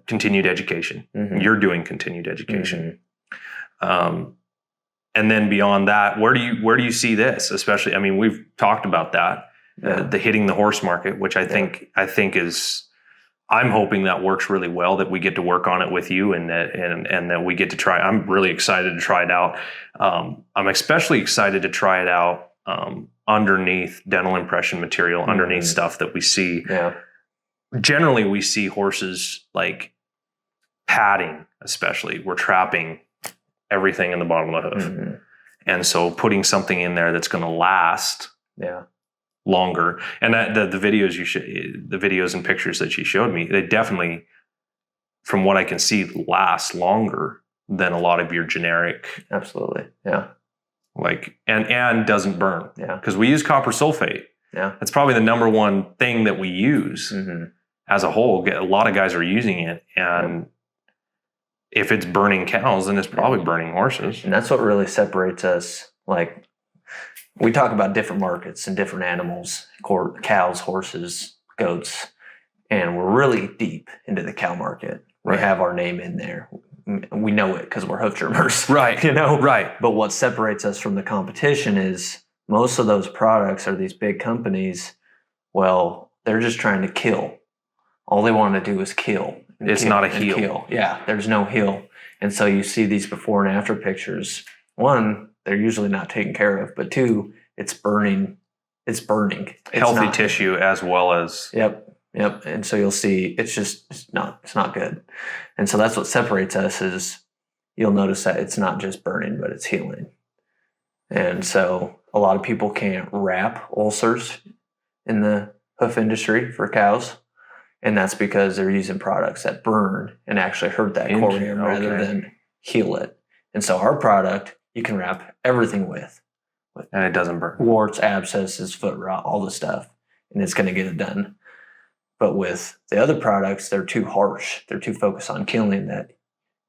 Speaker 3: continued education. You're doing continued education. And then beyond that, where do you see this? Especially, I mean, we've talked about that, the hitting the horse market, which I think is. I'm hoping that works really well, that we get to work on it with you, and that we get to try. I'm really excited to try it out. I'm especially excited to try it out underneath dental impression material, underneath stuff that we see.
Speaker 2: Yeah.
Speaker 3: Generally, we see horses like padding, especially. We're trapping everything in the bottom of the hoof. And so putting something in there that's going to last.
Speaker 2: Yeah.
Speaker 3: Longer, and the videos and pictures that she showed me, they definitely, from what I can see, last longer than a lot of your generic.
Speaker 2: Absolutely, yeah.
Speaker 3: Like and doesn't burn.
Speaker 2: Yeah,
Speaker 3: because we use copper sulfate.
Speaker 2: Yeah,
Speaker 3: that's probably the number one thing that we use as a whole. A lot of guys are using it, and if it's burning cows, then it's probably burning horses.
Speaker 2: And that's what really separates us. Like, we talk about different markets and different animals, cows, horses, goats, and we're really deep into the cow market. We have our name in there. we know it because we're hoof trimmers.
Speaker 3: Right.
Speaker 2: You know?
Speaker 3: Right.
Speaker 2: But what separates us from the competition is most of those products are these big companies. Well, they're just trying to kill. All they want to do is kill.
Speaker 3: It's not a heal.
Speaker 2: Yeah, there's no heal. And so you see these before and after pictures. One, they're usually not taken care of. But two, it's burning. It's burning.
Speaker 3: Healthy tissue as well as.
Speaker 2: Yep. And so you'll see it's not good. And so that's what separates us is you'll notice that it's not just burning, but it's healing. And so a lot of people can't wrap ulcers in the hoof industry for cows. And that's because they're using products that burn and actually hurt that corium rather than heal it. And so our product, you can wrap everything with.
Speaker 3: And it doesn't burn.
Speaker 2: Warts, abscesses, foot rot, all the stuff. And it's going to get it done. But with the other products, they're too harsh. They're too focused on killing that.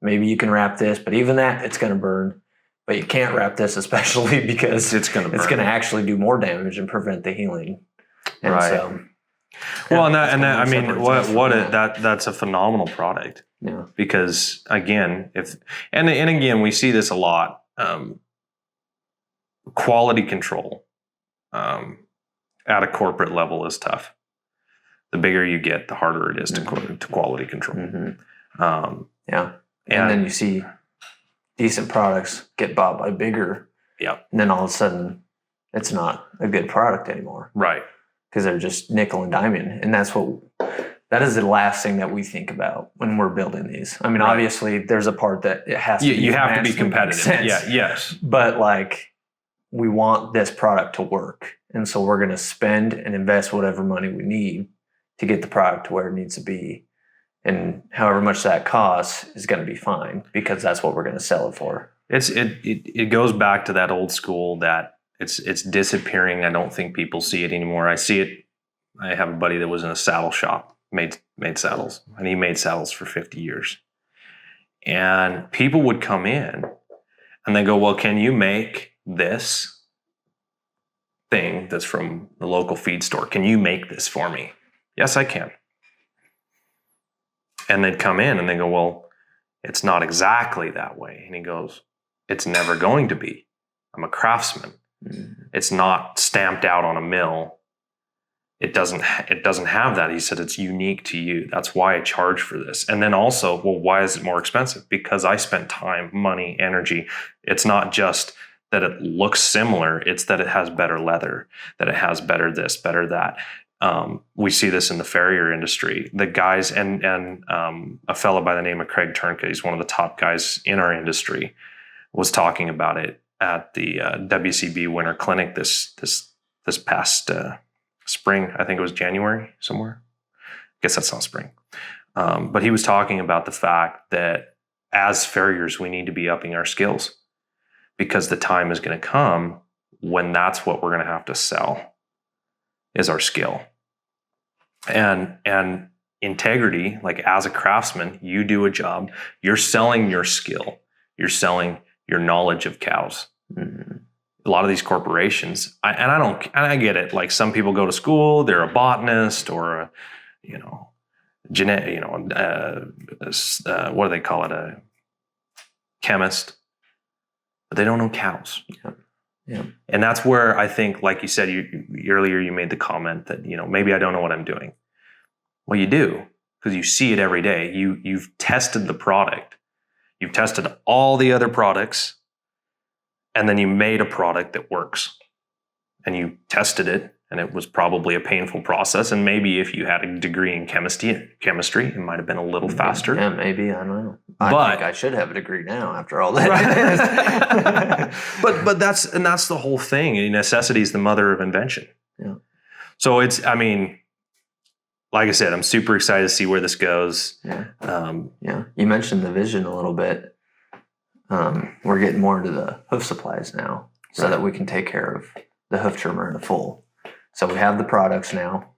Speaker 2: Maybe you can wrap this, but even that, it's going to burn. But you can't wrap this, especially because
Speaker 3: it's going to
Speaker 2: actually do more damage and prevent the healing. And
Speaker 3: right.
Speaker 2: So,
Speaker 3: well, that's a phenomenal product.
Speaker 2: Yeah.
Speaker 3: Because again, and again, we see this a lot. Quality control at a corporate level is tough. The bigger you get, the harder it is to quality control.
Speaker 2: Mm-hmm. And then you see decent products get bought by bigger.
Speaker 3: Yeah.
Speaker 2: And then all of a sudden, it's not a good product anymore.
Speaker 3: Right.
Speaker 2: Because they're just nickel and diming. And that is the last thing that we think about when we're building these. I mean, obviously, there's a part that it has to be.
Speaker 3: You have to be competitive. Yeah. Yes.
Speaker 2: But we want this product to work. And so we're going to spend and invest whatever money we need to get the product to where it needs to be. And however much that costs is going to be fine because that's what we're going to sell it for.
Speaker 3: It goes back to that old school that it's disappearing. I don't think people see it anymore. I see it. I have a buddy that was in a saddle shop, made saddles, and he made saddles for 50 years. And people would come in and they go, well, can you make this thing that's from the local feed store? Can you make this for me? Yes, I can. And they'd come in and they go, well, it's not exactly that way. And he goes, it's never going to be. I'm a craftsman. Mm-hmm. It's not stamped out on a mill. It doesn't have that. He said, it's unique to you. That's why I charge for this. And then also, well, why is it more expensive? Because I spent time, money, energy. It's not just that it looks similar. It's that it has better leather, that it has better this, better that. We see this in the farrier industry. The guys and a fellow by the name of Craig Turnka, he's one of the top guys in our industry, was talking about it at the WCB Winter Clinic this past spring. I think it was January somewhere. I guess that's not spring. But he was talking about the fact that as farriers, we need to be upping our skills because the time is going to come when that's what we're going to have to sell is our skill. And integrity, like as a craftsman, you do a job, you're selling your skill, you're selling your knowledge of cows. Mm-hmm. A lot of these corporations, I get it. Like some people go to school, they're a botanist or what do they call it? A chemist, but they don't know cows.
Speaker 2: Yeah. Yeah.
Speaker 3: And that's where I think, like you said, earlier you made the comment that, maybe I don't know what I'm doing. Well, you do, because you see it every day. You've tested the product. You've tested all the other products, and then you made a product that works. And you tested it, and it was probably a painful process. And maybe if you had a degree in chemistry, it might have been a little faster.
Speaker 2: Yeah, maybe. I don't know. I think I should have a degree now after all that.
Speaker 3: Right. but that's the whole thing. Necessity is the mother of invention.
Speaker 2: Yeah.
Speaker 3: So like I said, I'm super excited to see where this goes.
Speaker 2: Yeah. You mentioned the vision a little bit. We're getting more into the hoof supplies now so that we can take care of the hoof trimmer in a full. So we have the products now.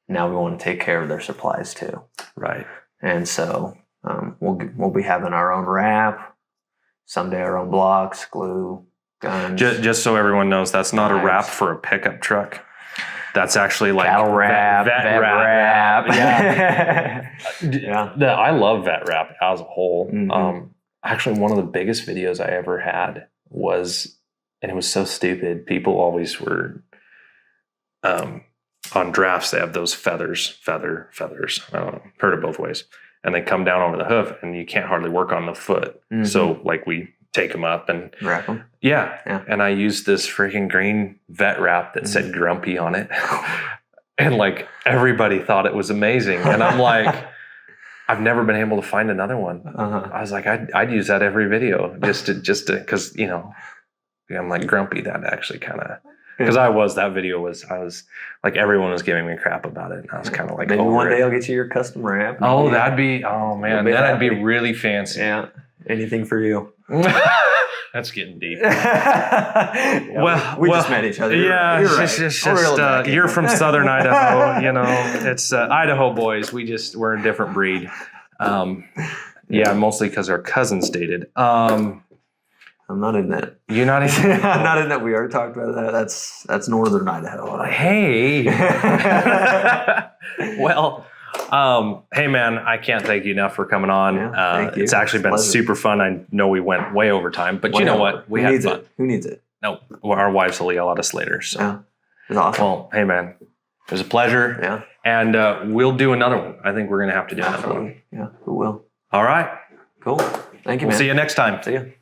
Speaker 2: Now we want to take care of their supplies too.
Speaker 3: Right.
Speaker 2: And so we'll be having our own wrap, someday our own blocks, glue, guns.
Speaker 3: Just so everyone knows, that's not a wrap for a pickup truck. That's actually like
Speaker 2: cattle wrap, vet wrap.
Speaker 3: Yeah. I love vet wrap as a whole. Mm-hmm.
Speaker 1: actually one of the biggest videos I ever had was, and it was so stupid. People always were, on drafts, they have those feathers. I don't know, heard it both ways. And they come down over the hoof and you can't hardly work on the foot.
Speaker 2: Mhm.
Speaker 1: So like we take them up and
Speaker 2: Wrap them.
Speaker 1: yeah. And I used this freaking green vet wrap that said Grumpy on it. And like everybody thought it was amazing. And I'm like, I've never been able to find another one. I was like, I'd use that every video just to, cause you know, I'm like Grumpy. That actually kind of, because I was like, everyone was giving me crap about it. And I was kind of like,
Speaker 2: maybe one day I'll get you your custom wrap.
Speaker 1: Oh, oh man, that'd be really fancy.
Speaker 2: Yeah. Anything for you.
Speaker 1: That's getting deep.
Speaker 2: Yeah, we just met each other.
Speaker 1: Yeah,
Speaker 2: you're right.
Speaker 1: it's just you're from Southern Idaho. You know, it's Idaho boys. We're a different breed. Yeah, mostly because our cousins dated.
Speaker 2: I'm not in that.
Speaker 1: You're not in.
Speaker 2: I'm not in that. We already talked about that. That's Northern Idaho.
Speaker 1: Hey. Well. Hey man, I can't thank you enough for coming on.
Speaker 2: Yeah, thank you.
Speaker 1: It's actually been super fun. I know we went way over time, but you know what? We had fun.
Speaker 2: Who needs it?
Speaker 1: No, our wives will yell at us later. So,
Speaker 2: yeah, it's awesome.
Speaker 1: Well, hey man, it was a pleasure.
Speaker 2: Yeah,
Speaker 1: and we'll do another one. I think we're gonna have to do another one.
Speaker 2: Yeah, who will?
Speaker 1: All right.
Speaker 2: Cool. Thank you, man.
Speaker 1: We'll see you next time.
Speaker 2: See you.